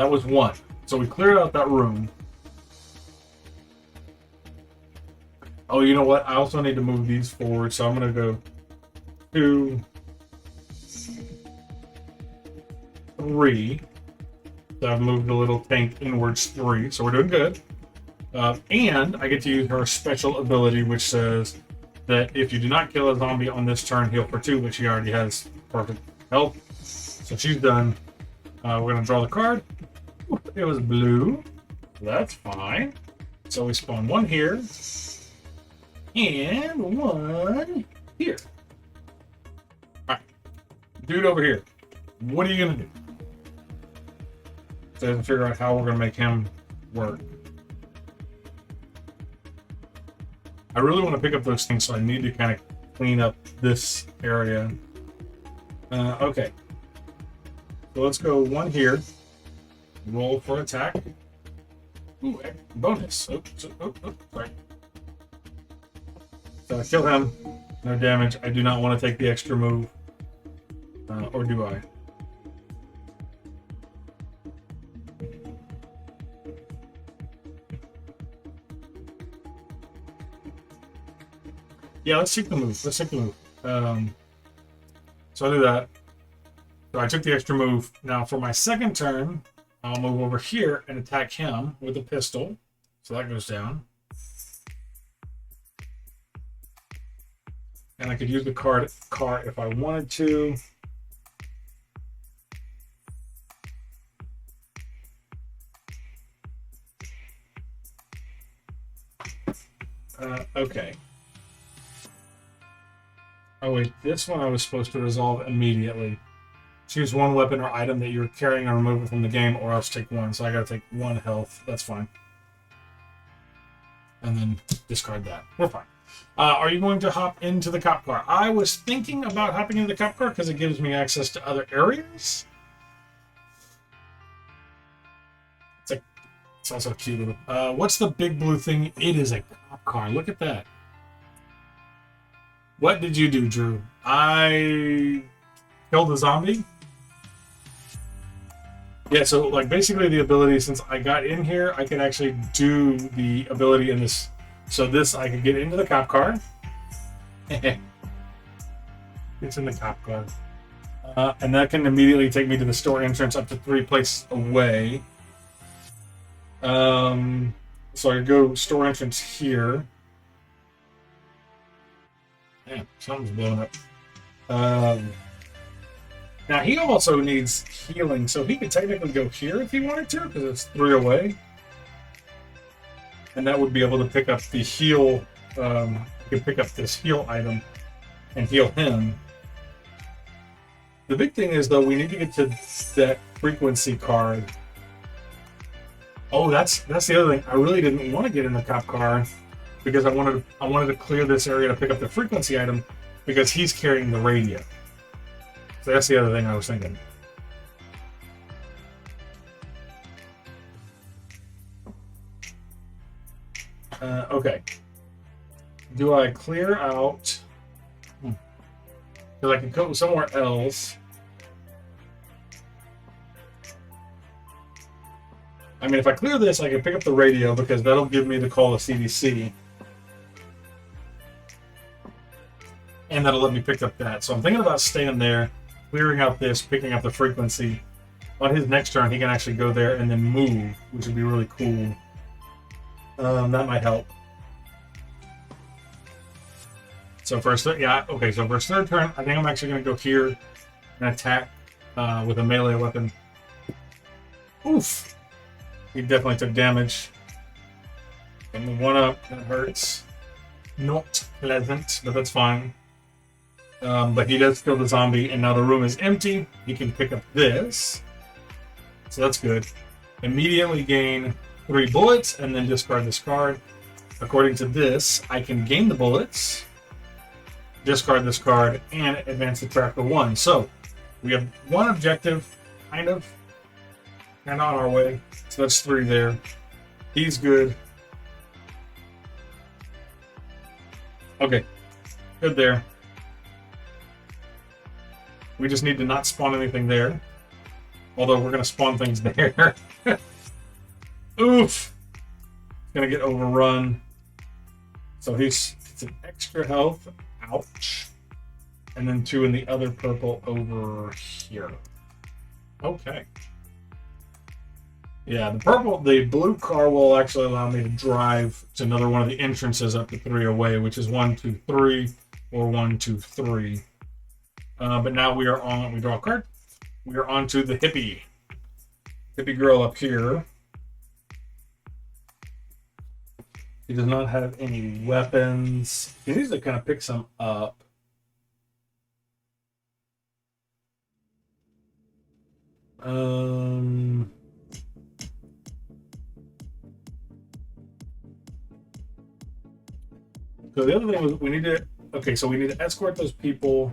That was one. So we cleared out that room. Oh, you know what? I also need to move these forward, so I'm going to go 2, 3. So I've moved the little tank inwards 3, so we're doing good. And I get to use her special ability, which says that if you do not kill a zombie on this turn, heal for 2, but she already has perfect health. So she's done. We're going to draw the card. It was blue. That's fine. So we spawn 1 here. And 1 here. Alright. Dude over here. What are you going to do? So I have to figure out how we're going to make him work. I really want to pick up those things, so I need to kind of clean up this area. Okay. So let's go 1 here. Roll for attack. Ooh, bonus. Sorry. So I kill him. No damage. I do not want to take the extra move. Or do I? Yeah, let's take the move. So I do that. So I took the extra move. Now for my second turn, I'll move over here and attack him with a pistol. So that goes down. And I could use the car if I wanted to. Okay. Oh wait, this one I was supposed to resolve immediately. Choose 1 weapon or item that you're carrying and remove it from the game, or else take 1. So I gotta take 1 health. That's fine. And then discard that. We're fine. Are you going to hop into the cop car? I was thinking about hopping into the cop car because it gives me access to other areas. It's also cute. What's the big blue thing? It is a cop car. Look at that. What did you do, Drew? I killed a zombie. Yeah, so like basically the ability, since I got in here, I can actually do the ability in this. So this, I can get into the cop car. It's in the cop car. And that can immediately take me to the store entrance up to 3 places away. So I go store entrance here. Damn, something's blowing up. Now he also needs healing, so he could technically go here if he wanted to, because it's 3 away. And that would be able to pick up the heal. You could pick up this heal item and heal him. The big thing is, though, we need to get to that frequency card. Oh, that's the other thing. I really didn't want to get in the cop car because I wanted to clear this area to pick up the frequency item because he's carrying the radio. So that's the other thing I was thinking. Okay. Do I clear out? Because I can go somewhere else. I mean, if I clear this, I can pick up the radio because that'll give me the call to CDC. And that'll let me pick up that. So I'm thinking about staying there, clearing out this, picking up the frequency. On his next turn, he can actually go there and then move, which would be really cool. That might help. So for his third turn, I think I'm actually going to go here and attack with a melee weapon. Oof! He definitely took damage. And the 1 up, that hurts. Not pleasant, but that's fine. But he does kill the zombie, and now the room is empty. He can pick up this. So that's good. Immediately gain 3 bullets, and then discard this card. According to this, I can gain the bullets, discard this card, and advance the tracker 1. So we have 1 objective, kind of on our way. So that's 3 there. He's good. Okay, good there. We just need to not spawn anything there. Although we're going to spawn things there. Oof. Going to get overrun. So he's it's an extra health. Ouch. And then 2 in the other purple over here. Okay. Yeah, the blue car will actually allow me to drive to another one of the entrances up to 3 away, which is 1, 2, 3, or 1, 2, 3. But now we draw a card. We are on to the hippie girl up here. He does not have any weapons. He needs to kind of pick some up. So the other thing was we need to escort those people.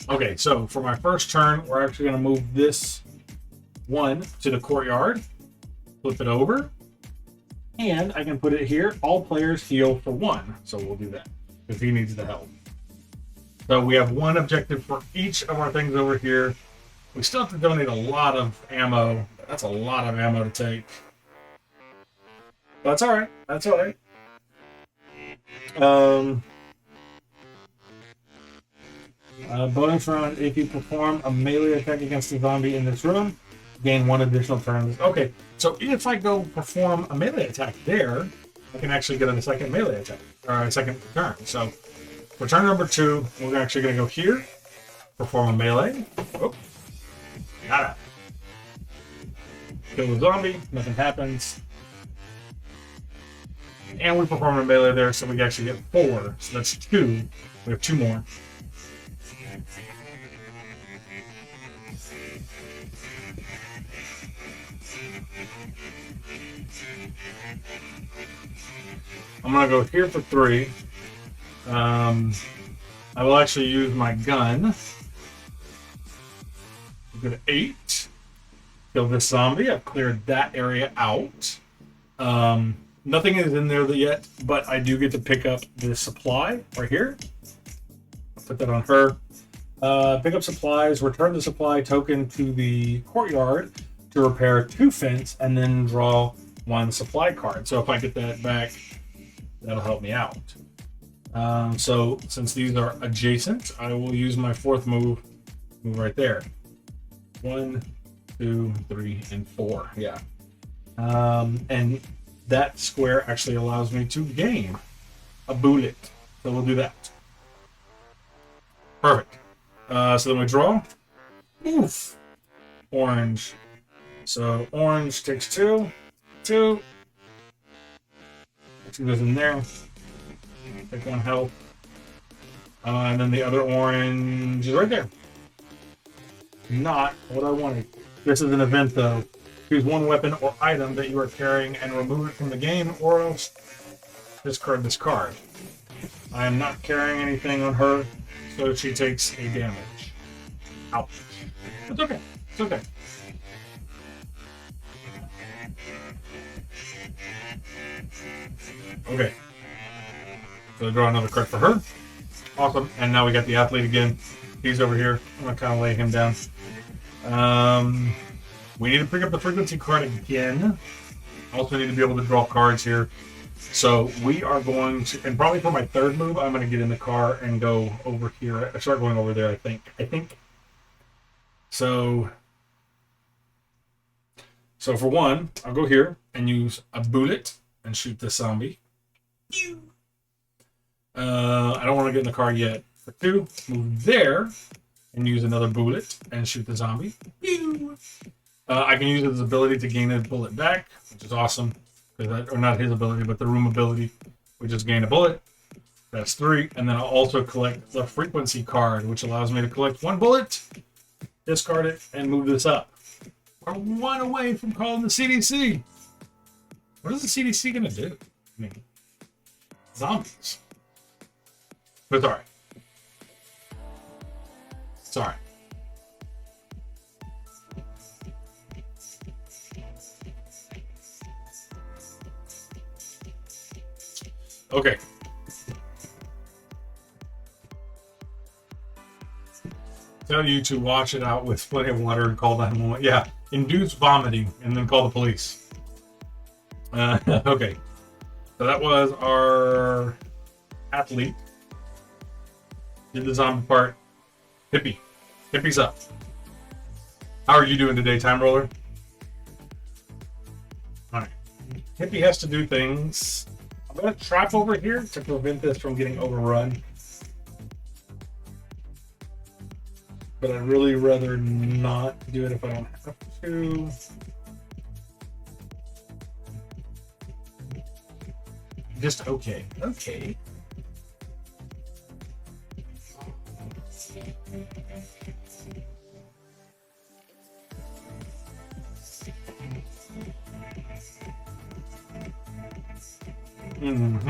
Okay, so for my first turn, we're actually going to move this 1 to the courtyard, flip it over, and I can put it here. All players heal for 1, so we'll do that because he needs the help. So we have 1 objective for each of our things over here. We still have to donate a lot of ammo. That's a lot of ammo to take. But that's all right. That's all right. Bonus round, if you perform a melee attack against a zombie in this room, gain 1 additional turn. Okay, so if I go perform a melee attack there, I can actually get a second melee attack, or a second turn. So for turn number 2, we're actually going to go here, perform a melee. Oh, got it. Kill the zombie, nothing happens. And we perform a melee there, so we actually get 4. So that's 2. We have 2 more. I'm going to go here for 3. I will actually use my gun. Go to 8. Kill this zombie. I've cleared that area out. Nothing is in there yet, but I do get to pick up the supply right here. I'll put that on her. Pick up supplies, return the supply token to the courtyard to repair 2 fence, and then draw 1 supply card. So if I get that back, that'll help me out. So since these are adjacent, I will use my 4th move right there. 1, 2, 3, and 4. Yeah. And that square actually allows me to gain a bullet. So we'll do that. Perfect. So then we draw. Oof. Orange. So orange takes 2. 2. 2 goes in there. Take 1 health. And then the other orange is right there. Not what I wanted. This is an event though. Choose 1 weapon or item that you are carrying and remove it from the game, or else discard this card. I am not carrying anything on her, so she takes a damage. Ouch. It's okay. It's okay. Okay. So draw another card for her. Awesome. And now we got the athlete again. He's over here. I'm going to kind of lay him down. We need to pick up the frequency card again. Also need to be able to draw cards here. So we are going to, and probably for my 3rd move, I'm going to get in the car and go over here. I start going over there, I think. So for 1, I'll go here and use a bullet and shoot this zombie. I don't want to get in the car yet. For 2, move there and use another bullet and shoot the zombie. I can use his ability to gain his bullet back, which is awesome. Or not his ability, but the room ability. We just gain a bullet. That's 3. And then I'll also collect the frequency card, which allows me to collect 1 bullet, discard it, and move this up. We're 1 away from calling the CDC. What is the CDC going to do? I mean, zombies. But it's alright. It's alright. Okay. tell you to wash it out with plenty of water and call 911. Yeah, induce vomiting and then call the police. Okay, so that was our athlete. Did the zombie part. Hippie. Hippie's up. How are you doing today, Time Roller? Alright. Hippie has to do things. I'm going to trap over here to prevent this from getting overrun. But I'd really rather not do it if I don't have to. Just okay. Okay. I'm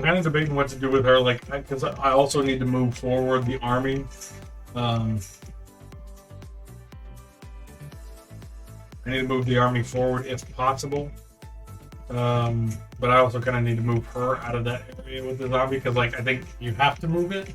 kind of debating what to do with her, like, because I also need to move forward the army. I need to move the army forward if possible. But I also kind of need to move her out of that area with the zombie, because, like, I think you have to move it.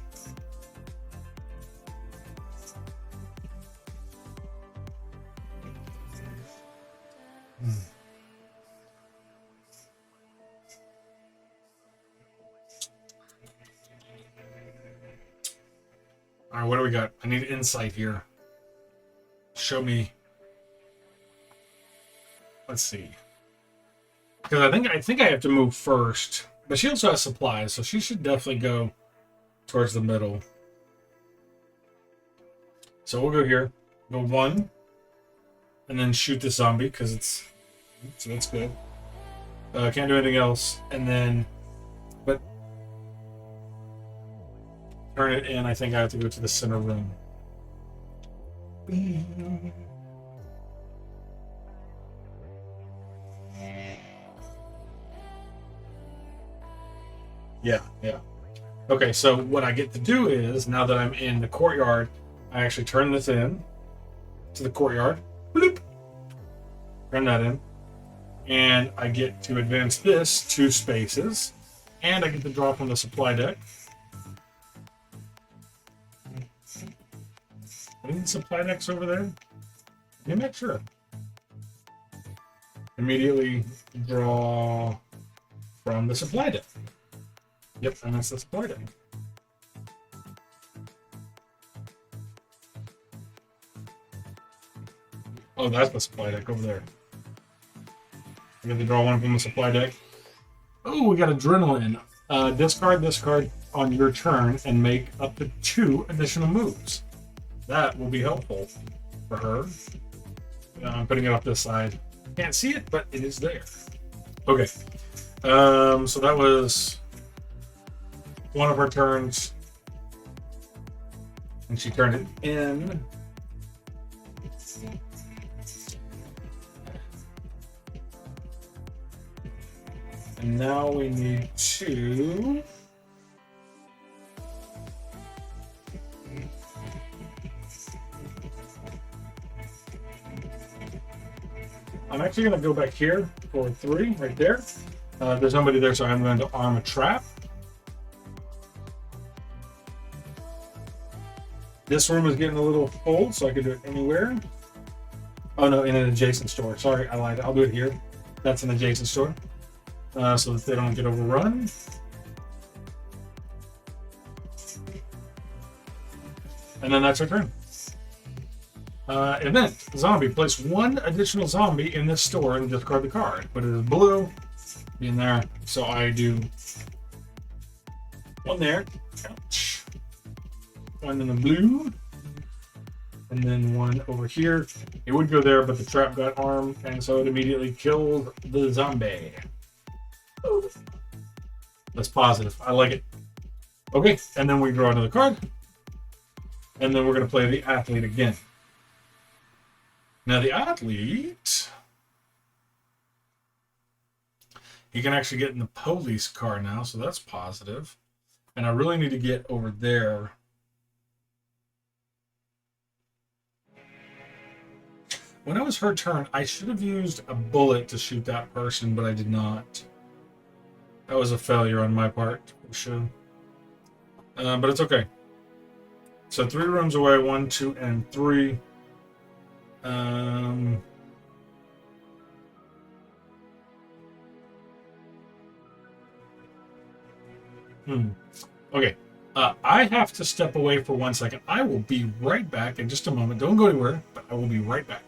All right, what do we got? I need insight here. Show me. Let's see. Because I think I have to move first, but she also has supplies, so she should definitely go towards the middle. So we'll go here, go 1, and then shoot the zombie because so that's good. Can't do anything else, and then but turn it in. I think I have to go to the center room. Yeah. Okay, so what I get to do is, now that I'm in the courtyard, I actually turn this in to the courtyard. Bloop. Turn that in. And I get to advance this 2 spaces. And I get to draw from the supply deck. Any supply decks over there? I'm not sure. Immediately draw from the supply deck. Yep, and that's the supply deck. Oh, that's the supply deck over there. I get to draw one from the supply deck. Oh, we got adrenaline. Discard this card on your turn and make up to 2 additional moves. That will be helpful for her. I'm putting it off this side. Can't see it, but it is there. Okay. So that was one of her turns, and she turned it in. And now we need to I'm actually going to go back here for 3 right there. There's nobody there, so I'm going to arm a trap. This room is getting a little full, so I can do it anywhere. Oh no, in an adjacent store. Sorry, I lied. I'll do it here. That's an adjacent store, so that they don't get overrun. And then that's our turn. Event. Zombie. Place 1 additional zombie in this store and discard the card. Put it as blue. Be in there. So I do 1 there. Ouch. 1 in the blue. And then 1 over here. It would go there, but the trap got armed, and so it immediately killed the zombie. Ooh. That's positive. I like it. Okay, and then we draw another card. And then we're going to play the athlete again. Now the athlete, he can actually get in the police car now, so that's positive. And I really need to get over there. When it was her turn, I should have used a bullet to shoot that person, but I did not. That was a failure on my part, for sure. But it's okay. So 3 rooms away, 1, 2, and 3. Okay. I have to step away for 1 second. I will be right back in just a moment. Don't go anywhere, but I will be right back.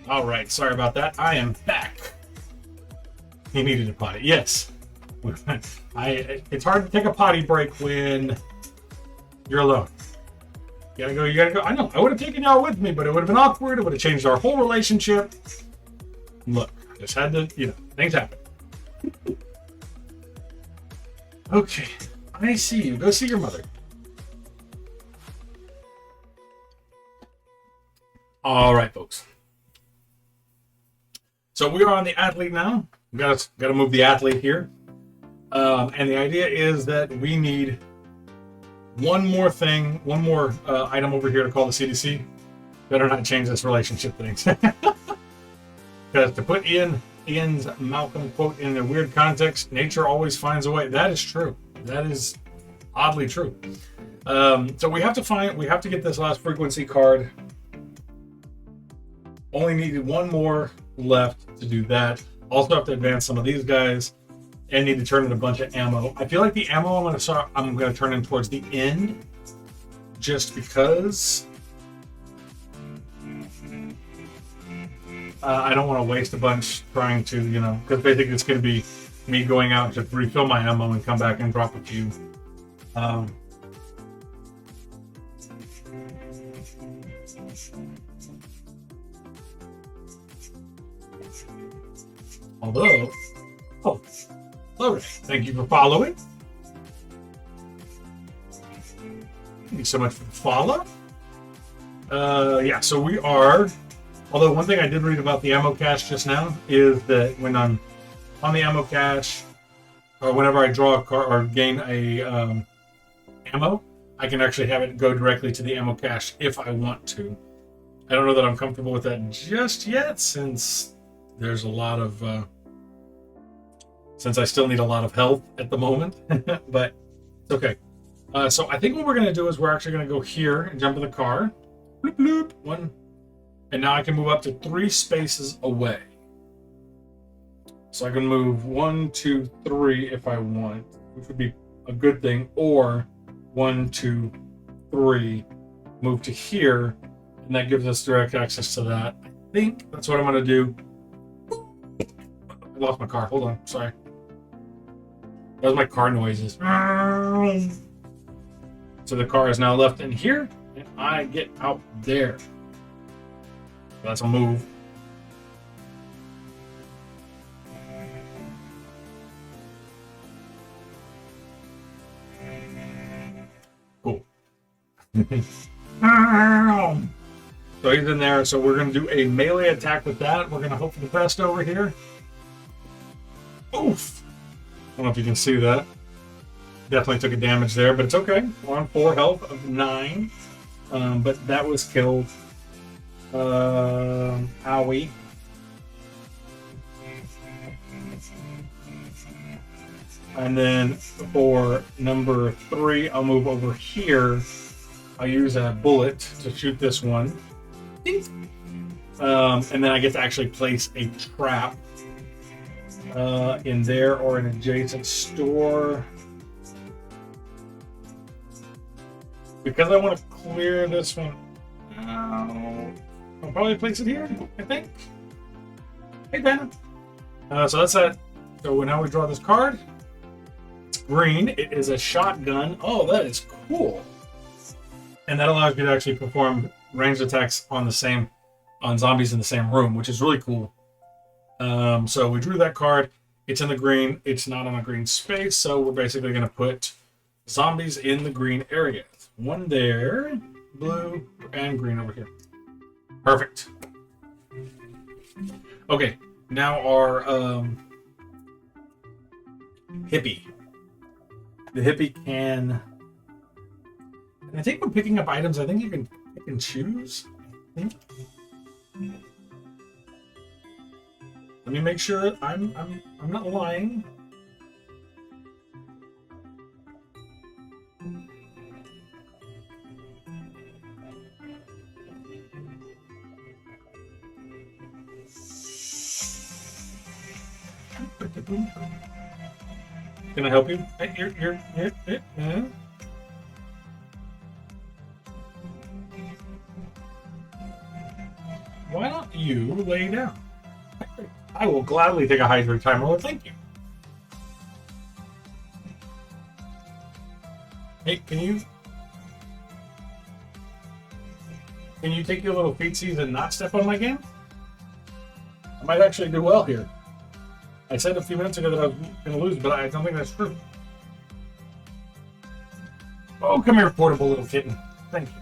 All right, sorry about that. I am back. He needed a potty. Yes. It's hard to take a potty break when you're alone. You gotta go. I know, I would have taken y'all with me, but it would have been awkward. It would have changed our whole relationship. Look, just had to, things happen. Okay, I see you. Go see your mother. All right, folks. So we are on the athlete now. We got to move the athlete here. And the idea is that we need one more item over here to call the CDC. Better not change this relationship thing. Because to put Ian's Malcolm quote in a weird context, nature always finds a way. That is true. That is oddly true. So we have to get this last frequency card. Only needed one more left to do that. Also have to advance some of these guys and need to turn in a bunch of ammo. I feel like the ammo I'm going to turn in towards the end just because I don't want to waste a bunch trying to, because basically it's going to be me going out to refill my ammo and come back and drop a few. All right. Thank you for following. Thank you so much for the follow. So we are. Although one thing I did read about the ammo cache just now is that when I'm on the ammo cache, or whenever I draw a card or gain a ammo, I can actually have it go directly to the ammo cache if I want to. I don't know that I'm comfortable with that just yet, since there's a lot of since I still need a lot of health at the moment, but it's okay. So I think what we're going to do is we're actually going to go here and jump in the car. Bloop, bloop. 1. And now I can move up to 3 spaces away. So I can move 1, 2, 3 if I want, which would be a good thing. Or 1, 2, 3, move to here, and that gives us direct access to that. I think that's what I'm going to do. I lost my car. Hold on. Sorry. That was my car noises. So the car is now left in here, and I get out there. That's a move. Cool. So he's in there, so we're going to do a melee attack with that. We're going to hope for the best over here. Oof! I don't know if you can see that. Definitely took a damage there, but it's okay. We're on 4 health of 9. But that was killed. Owie. And then for number 3, I'll move over here. I'll use a bullet to shoot this one. And then I get to actually place a trap in there or an adjacent store. Because I want to clear this one out, I'll probably place it here, I think. Hey, Ben. So that's that. So now we draw this card. It's green. It is a shotgun. Oh, that is cool. And that allows you to actually perform ranged attacks on zombies in the same room, which is really cool. So we drew that card. It's in the green. It's not on a green space, so we're basically going to put zombies in the green area. 1 there, blue, and green over here. Perfect. Okay, now our hippie. The hippie can... And I think when picking up items, I think you can pick and choose. I think. Let me make sure I'm not lying. Can I help you? Here. Why don't you lay down? I will gladly take a hydrate time roller. Thank you. Hey, can you take your little feetsies and not step on my game? I might actually do well here. I said a few minutes ago that I was going to lose, but I don't think that's true. Oh, come here, portable little kitten. Thank you.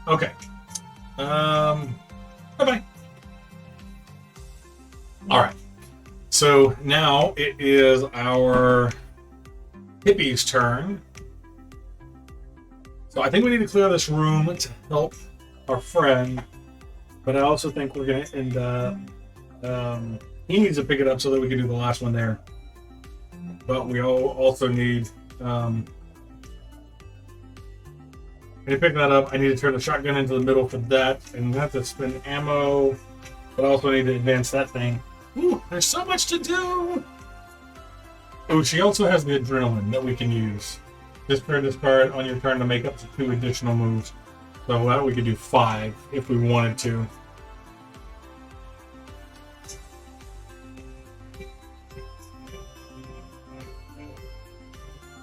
Okay. Bye-bye. All right. So now it is our hippie's turn. So I think we need to clear this room to help our friend, but I also think we're going to end up... he needs to pick it up so that we can do the last one there. But we also need... I need to pick that up. I need to turn the shotgun into the middle for that. And I have to spend ammo. But I also need to advance that thing. Ooh, there's so much to do! Oh, she also has the adrenaline that we can use. Discard this card on your turn to make up to 2 additional moves. So we could do 5 if we wanted to.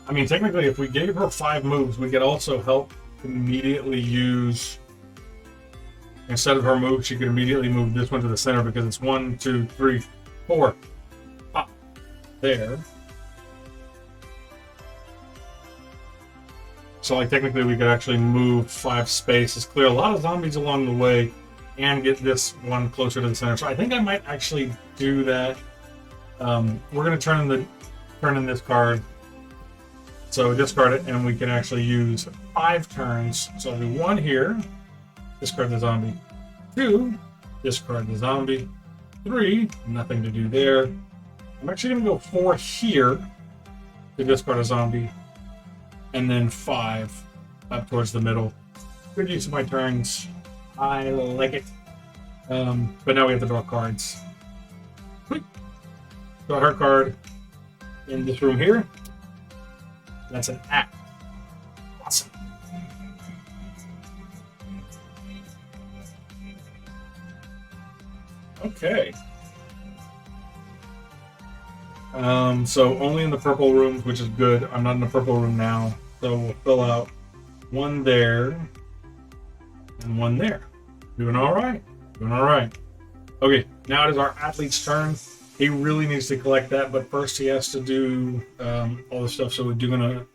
I mean, technically, if we gave her 5 moves, we could also help immediately use... Instead of her move, she could immediately move this one to the center because it's 1, 2, 3, 4. Pop. There. So, like, technically, we could actually move 5 spaces, clear a lot of zombies along the way, and get this one closer to the center. So I think I might actually do that. We're going to turn in this card. So discard it, and we can actually use 5 turns. So I'll do 1 here. Discard the zombie. 2, discard the zombie. 3, nothing to do there. I'm actually going to go 4 here to discard a zombie, and then 5 up towards the middle. Good use of my turns. I like it. But now we have to draw cards. Quick. Draw her card in this room here. That's an act. Awesome. Okay. So only in the purple rooms, which is good. I'm not in the purple room now. So we'll fill out 1 there and 1 there. Doing all right. Doing all right. Okay, now it is our athlete's turn. He really needs to collect that, but first he has to do all the stuff. So we're doing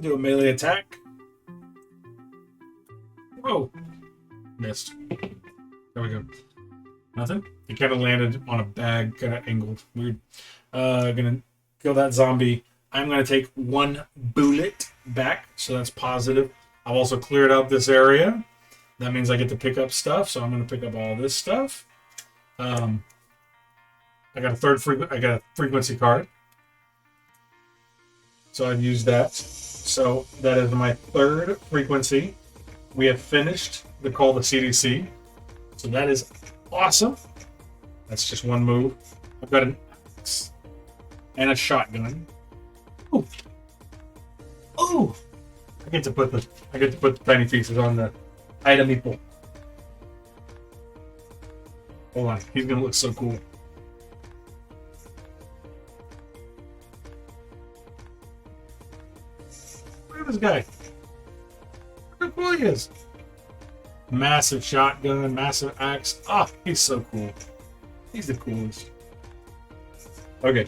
do a melee attack. Whoa. Missed. There we go. Nothing? He kind of landed on a bag, kind of angled. Weird. Gonna kill that zombie. I'm gonna take 1 bullet back, so that's positive. I've also cleared out this area. That means I get to pick up stuff, so I'm gonna pick up all this stuff. I got a frequency card. So I've used that. So that is my 3rd frequency. We have finished the call to CDC. So that is awesome. That's just 1 move. I've got an axe and a shotgun. Ooh. Ooh. I get to put the tiny pieces on the item meeple. Hold on. He's gonna look so cool. Look at this guy. Look how cool he is. Massive shotgun, massive axe. Ah, he's so cool. He's the coolest. Okay.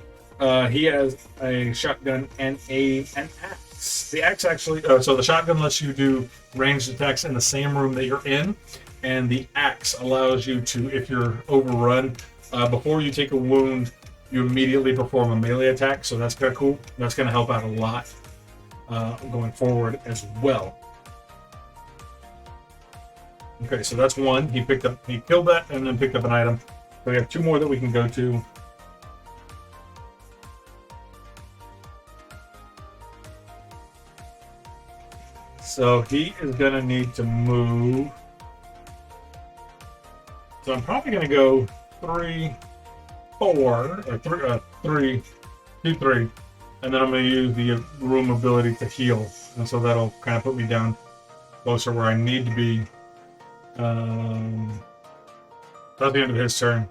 He has a shotgun and an axe. The axe actually, so the shotgun lets you do ranged attacks in the same room that you're in, and the axe allows you to, if you're overrun, before you take a wound, you immediately perform a melee attack. So that's kind of cool. That's going to help out a lot going forward as well. Okay, so that's 1. He killed that and then picked up an item. So we have 2 more that we can go to. So he is gonna need to move. So I'm probably gonna go 3, 4, or 3, 2, 3, and then I'm gonna use the room ability to heal, and so that'll kind of put me down closer where I need to be. That's the end of his turn.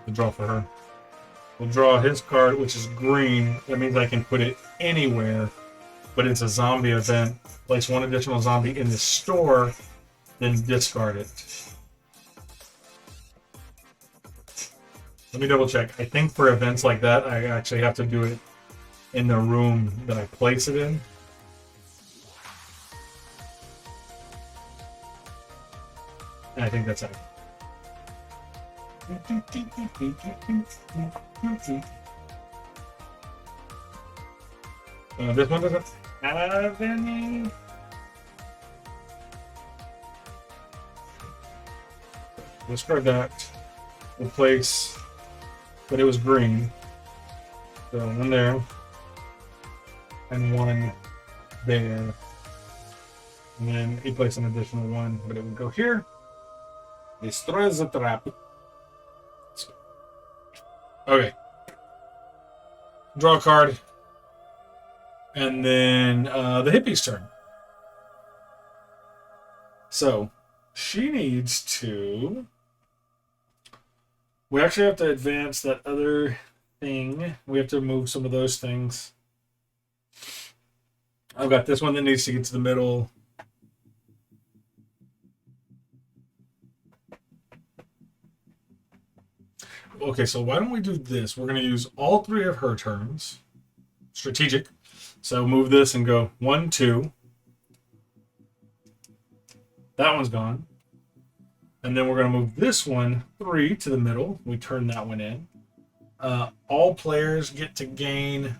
To draw for her. We'll draw his card, which is green. That means I can put it anywhere, but it's a zombie event. Place 1 additional zombie in the store, then discard it. Let me double check. I think for events like that, I actually have to do it in the room that I place it in. And I think that's it. This one doesn't have any. Discard that. Replace, but it was green. So 1 there, and 1 there. And then he placed an additional 1, but it would go here. Destroy the trap. Okay. Draw a card. And then the hippie's turn. So she needs to. We actually have to advance that other thing. We have to move some of those things. I've got this one that needs to get to the middle. Okay, so why don't we do this? We're going to use all 3 of her turns. Strategic. So move this and go 1, 2. That one's gone. And then we're going to move this one 3 to the middle. We turn that one in. All players get to gain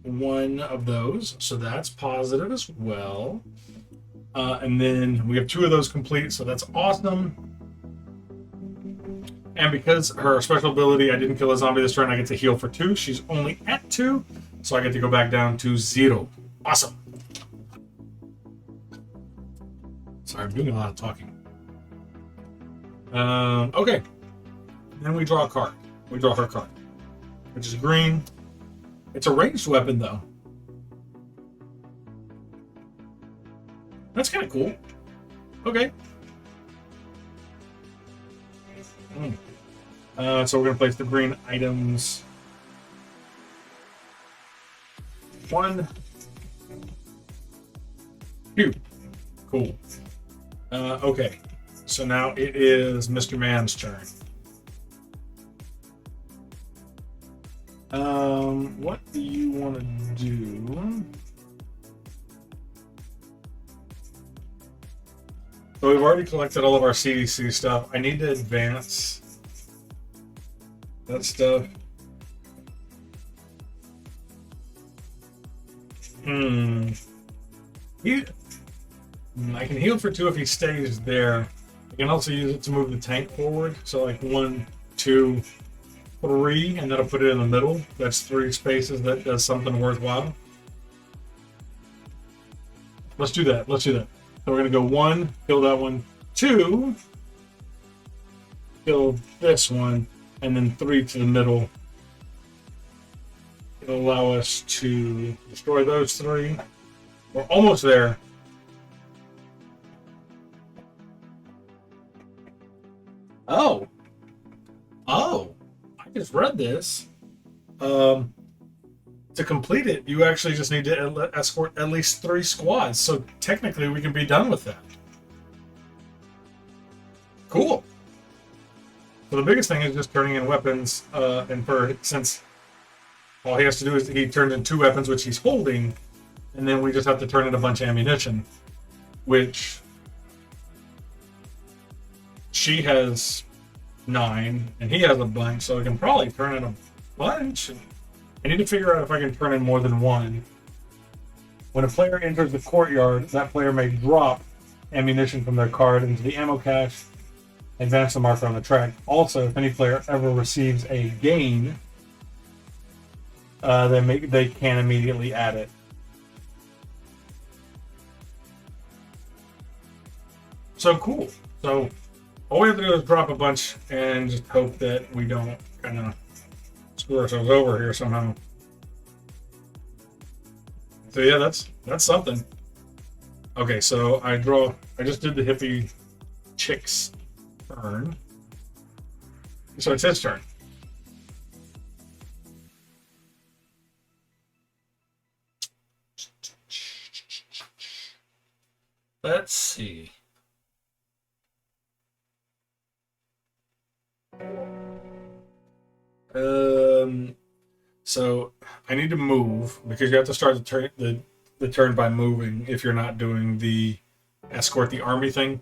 1 of those. So that's positive as well. And then we have 2 of those complete. So that's awesome. And because her special ability, I didn't kill a zombie this turn, I get to heal for 2. She's only at 2, so I get to go back down to 0. Awesome. Sorry, I'm doing a lot of talking. Okay. Then we draw a card. We draw her card, which is green. It's a ranged weapon, though. That's kind of cool. Okay. So we're going to place the green items. 1, 2. Cool. Okay. So now it is Mr. Man's turn. What do you want to do? So we've already collected all of our CDC stuff. I need to advance that stuff. I can heal for 2 if he stays there. I can also use it to move the tank forward. So like 1, 2, 3, and that'll put it in the middle. That's 3 spaces. That does something worthwhile. Let's do that. Let's do that. So we're gonna go 1, kill that one, 2, kill this one, and then 3 to the middle. It'll allow us to destroy those 3. We're almost there. Oh. I just read this. To complete it, you actually just need to escort at least 3 squads. So technically, we can be done with that. Cool. So the biggest thing is just turning in weapons, since all he has to do is he turns in 2 weapons, which he's holding, and then we just have to turn in a bunch of ammunition, which she has 9, and he has a bunch, so I can probably turn in a bunch. I need to figure out if I can turn in more than 1. When a player enters the courtyard, that player may drop ammunition from their card into the ammo cache, advance the marker on the track. Also, if any player ever receives a gain, they can immediately add it. So cool. So all we have to do is drop a bunch and just hope that we don't kind of screw ourselves over here somehow. So yeah, that's something. Okay, so I just did the hippie chick's turn. So it's his turn. Let's see. So I need to move because you have to start the turn by moving if you're not doing the escort the army thing.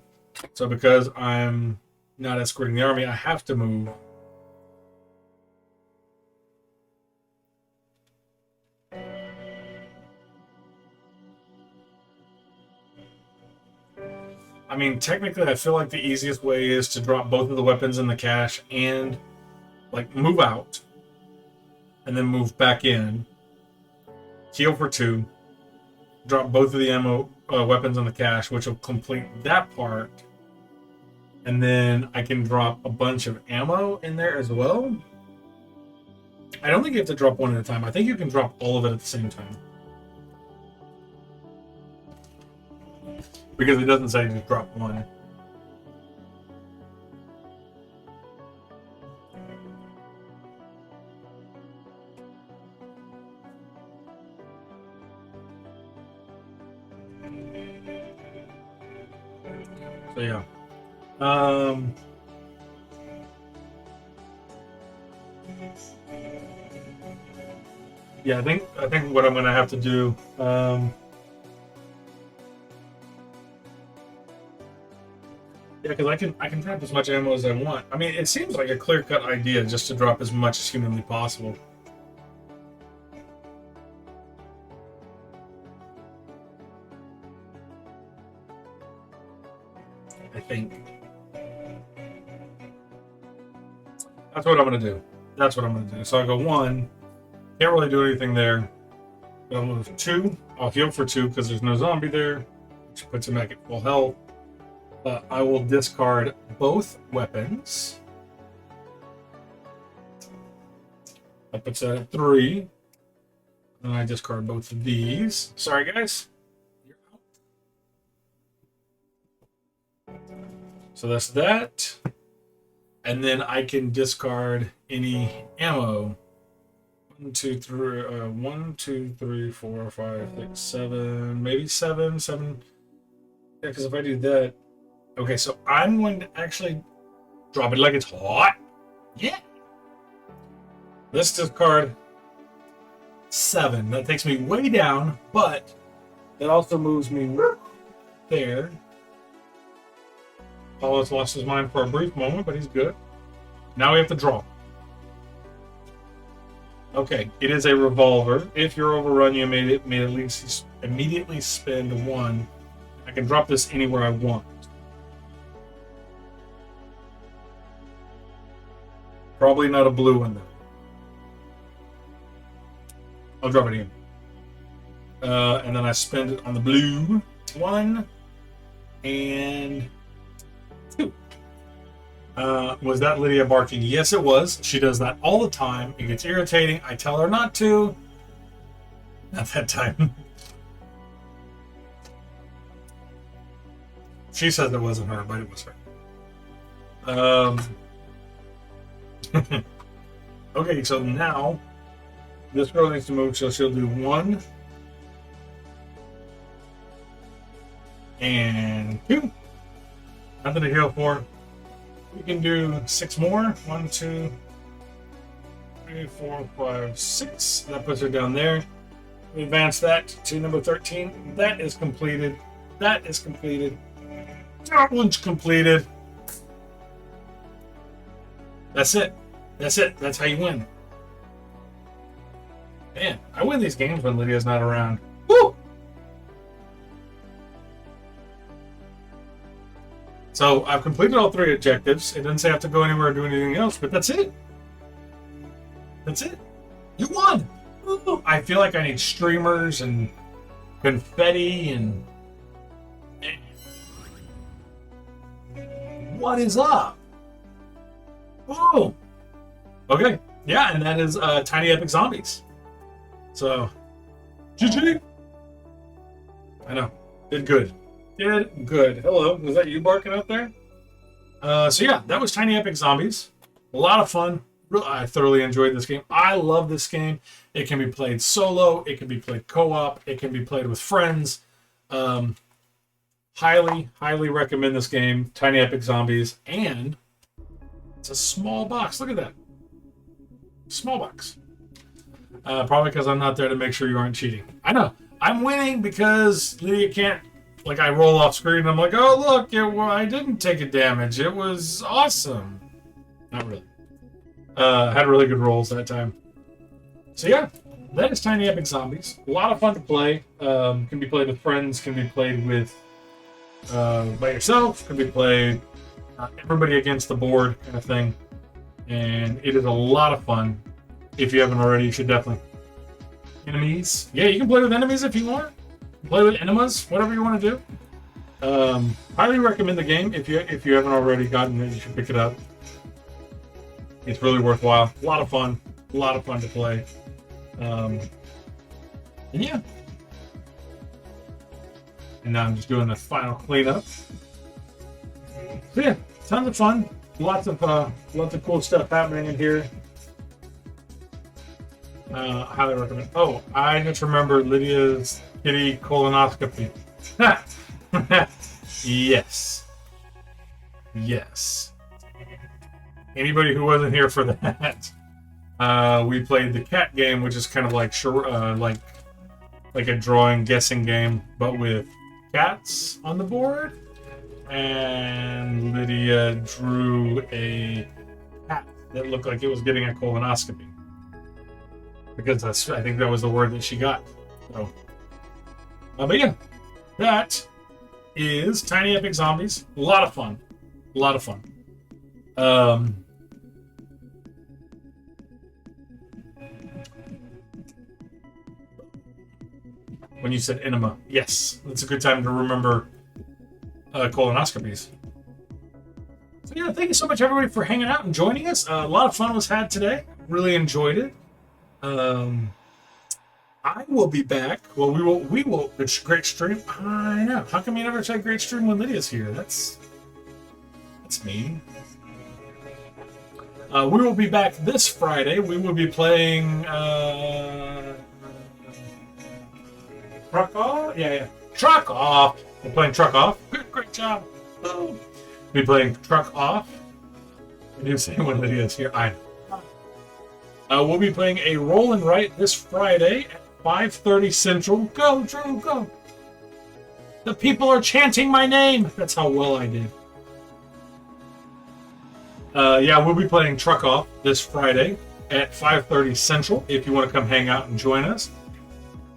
So because I'm not escorting the army, I have to move. I mean, technically, I feel like the easiest way is to drop both of the weapons in the cache and, like, move out, and then move back in, heal for 2, drop both of the ammo weapons in the cache, which will complete that part, and then I can drop a bunch of ammo in there as well. I don't think you have to drop one at a time. I think you can drop all of it at the same time. Because it doesn't say just drop one. So yeah. Yeah, I think what I'm gonna have to do. Yeah, because I can drop as much ammo as I want. I mean, it seems like a clear-cut idea just to drop as much as humanly possible. I think. That's what I'm going to do. That's what I'm going to do. So I go 1. Can't really do anything there. I'll move 2. I'll heal for 2 because there's no zombie there, which puts him back at full health. I will discard both weapons. That puts that at 3. And I discard both of these. Sorry, guys. You're out. So that's that. And then I can discard any ammo. 1, 2, 3, 4, 5, 6, 7, maybe 7. Yeah, because if I do that, okay. So I'm going to actually drop it like it's hot. Yeah. Let's discard 7. That takes me way down, but that also moves me there. Paulus lost his mind for a brief moment, but he's good. Now we have to draw. Okay, it is a revolver. If you're overrun, you may at least immediately spend 1. I can drop this anywhere I want. Probably not a blue one, though. I'll drop it in. And then I spend it on the blue 1 and 2. Was that Lydia barking? Yes, it was. She does that all the time. It gets irritating. I tell her not to. Not that time. She says it wasn't her, but it was her. Okay, so now this girl needs to move, so she'll do 1 and 2. Nothing to heal for. We can do 6 more. 1, 2, 3, 4, 5, 6. That puts her down there. We advance that to number 13. That is completed. That is completed. That one's completed. That's it. That's it. That's how you win. Man, I win these games when Lydia's not around. Woo! So I've completed all 3 objectives. It doesn't say I have to go anywhere or do anything else, but that's it. That's it. You won! Woo! I feel like I need streamers and confetti and... What is up? Whoa! Okay. Yeah, and that is Tiny Epic Zombies. So, GG! I know. Did good. Did good. Hello. Was that you barking out there? So yeah, that was Tiny Epic Zombies. A lot of fun. I thoroughly enjoyed this game. I love this game. It can be played solo. It can be played co-op. It can be played with friends. Highly, highly recommend this game. Tiny Epic Zombies. And it's a small box. Look at that. Small box. Probably because I'm not there to make sure you aren't cheating. I know. I'm winning because Lydia can't. Like, I roll off screen and I'm like, oh, look, I didn't take a damage. It was awesome. Not really. Had really good rolls that time. So, yeah, that is Tiny Epic Zombies. A lot of fun to play. Can be played with friends. Can be played with by yourself. Can be played everybody against the board kind of thing. And it is a lot of fun. If you haven't already, you should definitely. Enemies. Yeah, you can play with enemies if you want. Play with enemas, whatever you want to do. Highly recommend the game. If you haven't already gotten it, you should pick it up. It's really worthwhile. A lot of fun. A lot of fun to play. And yeah. And now I'm just doing the final cleanup. So yeah, tons of fun. Lots of cool stuff happening in here. Highly recommend. Oh, I just remembered Lydia's kitty colonoscopy. Yes. Yes. Anybody who wasn't here for that, we played the cat game, which is kind of like like a drawing guessing game, but with cats on the board. And Lydia drew a cat that looked like it was getting a colonoscopy. Because I think that was the word that she got. So, but yeah, that is Tiny Epic Zombies. A lot of fun. A lot of fun. when you said enema. Yes, it's a good time to remember colonoscopies. So yeah, thank you so much everybody for hanging out and joining us. A lot of fun was had today. Really enjoyed it. I will be back. Well, we will. It's great stream. I know. How come you never said great stream when Lydia's here? That's mean. We will be back this Friday. We will be playing Truck Off? Yeah. Truck Off! We're playing Truck Off. Great job. We'll be playing Truck Off. I do say when Lydia's here. I know. We'll be playing a Roll and Write this Friday at 5:30 Central. Go, Drew, go! The people are chanting my name! That's how well I did. Yeah, we'll be playing Truck Off this Friday at 5:30 Central if you want to come hang out and join us.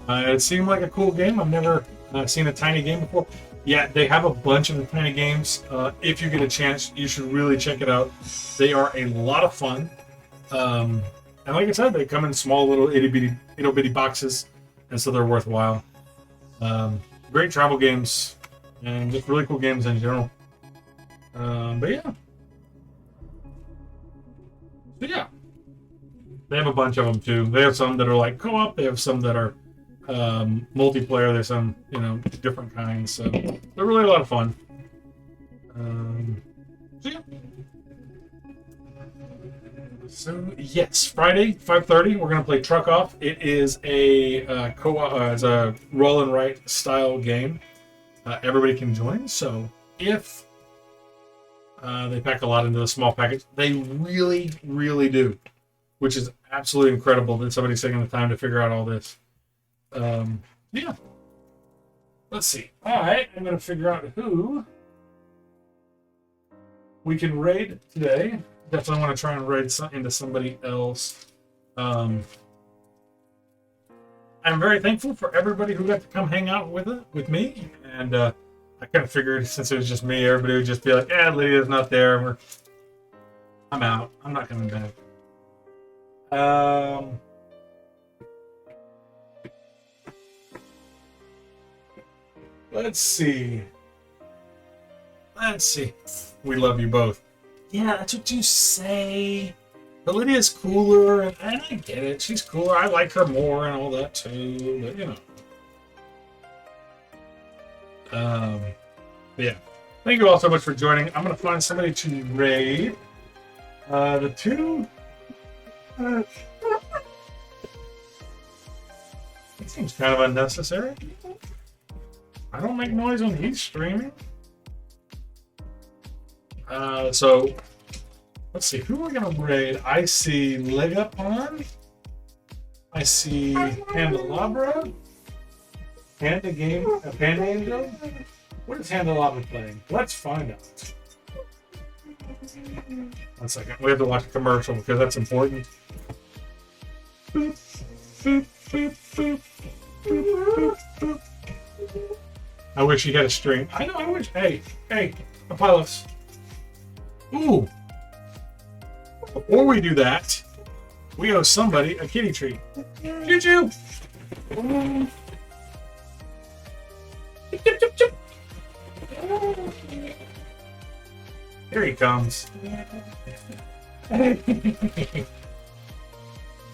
It seemed like a cool game. I've never seen a tiny game before. Yeah, they have a bunch of the tiny games. If you get a chance, you should really check it out. They are a lot of fun. And like I said, they come in small little itty-bitty boxes, and so they're worthwhile. Great travel games, and just really cool games in general. But yeah. So yeah, they have a bunch of them too. They have some that are like co-op. They have some that are multiplayer. There's some, different kinds. So they're really a lot of fun. So yeah. So yes, Friday 5:30 we're gonna play Truck Off. It is a it's a roll and write style game. Everybody can join. So if they pack a lot into the small package. They really, really do, which is absolutely incredible that somebody's taking the time to figure out all this. Yeah. Let's see. All right, I'm going to figure out who we can raid today. Definitely want to try and raid into somebody else. I'm very thankful for everybody who got to come hang out with me, and I kind of figured since it was just me, everybody would just be like, "Yeah, Lydia's not there. I'm out. I'm not coming back." Let's see. We love you both. Yeah, that's what you say. But Lydia's cooler, and I get it. She's cooler. I like her more and all that too. But yeah. Thank you all so much for joining. I'm gonna find somebody to raid. The two. It seems kind of unnecessary. I don't make noise when he's streaming. So let's see who we're gonna raid. I see Legapon. I see Candelabra. Panda Angel. What is Candelabra playing? Let's find out. 1 second. We have to watch a commercial because that's important. Boop, boop, boop, boop, boop, boop, boop. I wish he had a stream. I know. I wish. Hey, Apollos. Ooh. Before we do that, we owe somebody a kitty treat. Choo-choo. Here he comes.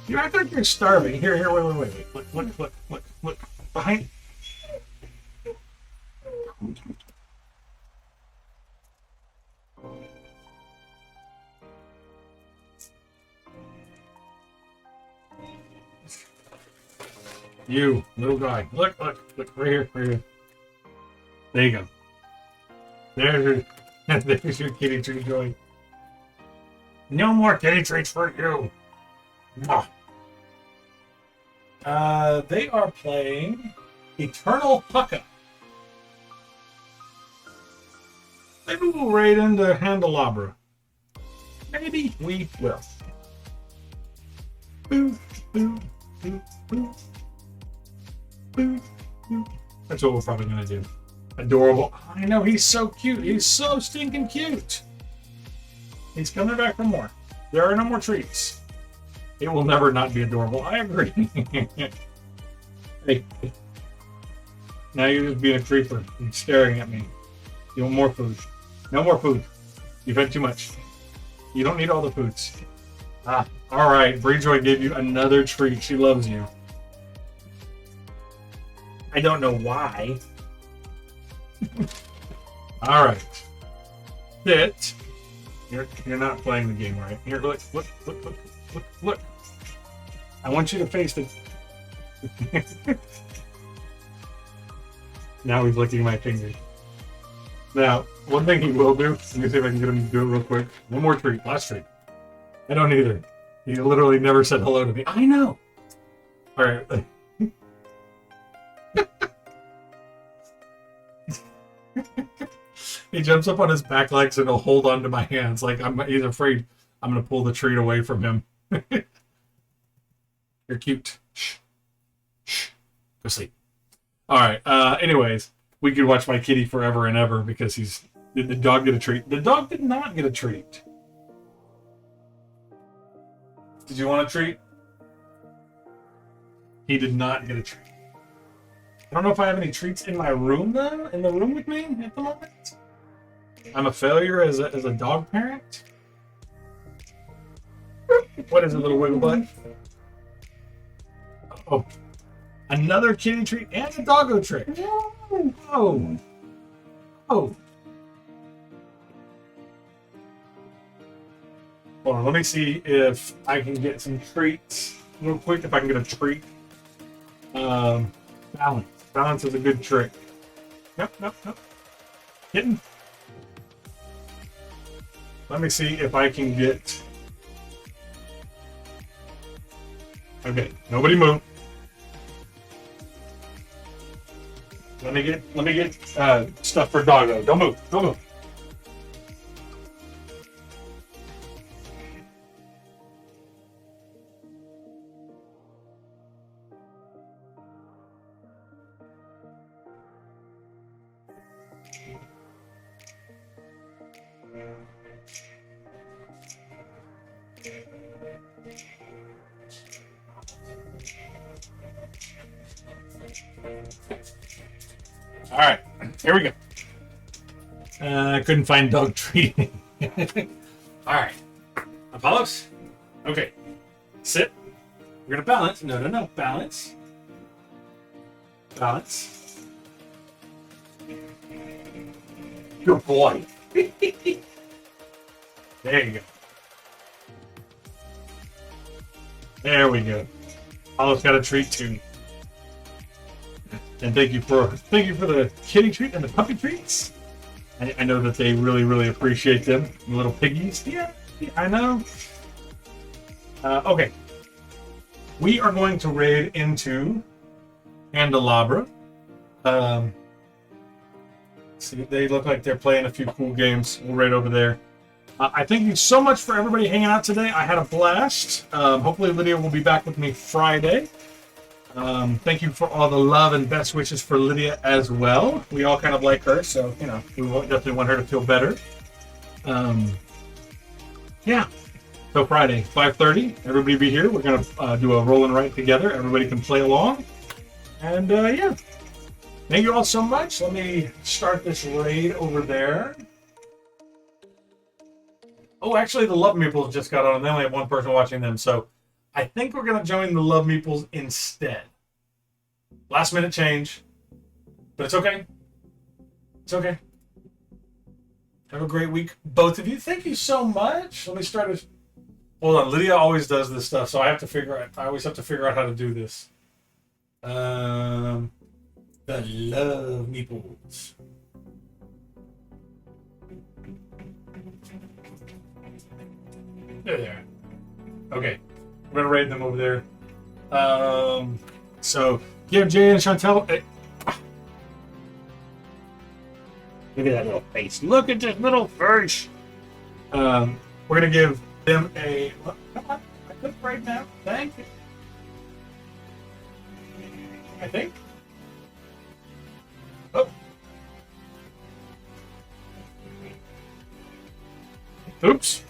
You act like you're starving. Here, wait. Look. Behind. You, little guy. Look, right here. There you go. There's your kitty treat going. No more kitty treats for you. They are playing Eternal Pucka. Maybe we'll raid into Candelabra. Maybe we will. Boo, boo, boo, boo. Boo, boo. That's what we're probably going to do. Adorable. I know, he's so cute. He's so stinking cute. He's coming back for more. There are no more treats. It will never not be adorable. I agree. Hey. Now you're just being a creeper and staring at me. You want more food? No more food. You've had too much. You don't need all the foods. Ah, all right. Breejoy gave you another treat. She loves you. I don't know why. All right. Sit. You're not playing the game right. Here, look. I want you to face the. Now he's licking my fingers. Now, one thing he will do. Let me see if I can get him to do it real quick. One more treat. Last treat. I don't either. He literally never said hello to me. I know. All right. He jumps up on his back legs and he'll hold on to my hands like he's afraid I'm going to pull the treat away from him. You're cute. Shh. Shh. Go sleep. All right. Anyways, we could watch my kitty forever and ever because did the dog get a treat? The dog did not get a treat. Did you want a treat? He did not get a treat. I don't know if I have any treats in my room, though, in the room with me at the moment. I'm a failure as a dog parent. What is it, little wiggle butt? Oh, another kitty treat and a doggo trick. Oh. Hold on, let me see if I can get some treats real quick. If I can get a treat. Balance. Balance is a good trick. Nope. Kitten. Let me see if I can get. Okay, nobody move. Let me get stuff for doggo. Don't move. All right, here we go. I couldn't find dog treat. All right, Apollos. Okay, sit. We're gonna balance. No. Balance. Balance. Good boy. There you go. There we go. Apollo's got a treat too. And thank you for the kitty treat and the puppy treats. I know that they really appreciate them. The little piggies. Yeah, I know. Okay. We are going to raid into Candelabra. See, they look like they're playing a few cool games. We'll raid over there. I thank you so much for everybody hanging out today. I had a blast. Hopefully Lydia will be back with me Friday. Thank you for all the love and best wishes for Lydia as well. We all kind of like her, so, we definitely want her to feel better. Yeah. So Friday, 5:30, everybody be here. We're going to do a roll and write together. Everybody can play along. And, yeah. Thank you all so much. Let me start this raid over there. Oh, actually, the Love Meeples just got on, and they only have one person watching them, so I think we're going to join the Love Meeples instead. Last minute change. But it's okay. It's okay. Have a great week, both of you. Thank you so much. Let me start with... Hold on. Lydia always does this stuff, so I always have to figure out how to do this. The Love Meeples. There. Okay. We're gonna raid them over there. So give Jay and Chantel. Look at that little face. Look at this little face. We're gonna give them a. Come on, I could right now. Thank you. I think. Oh. Oops.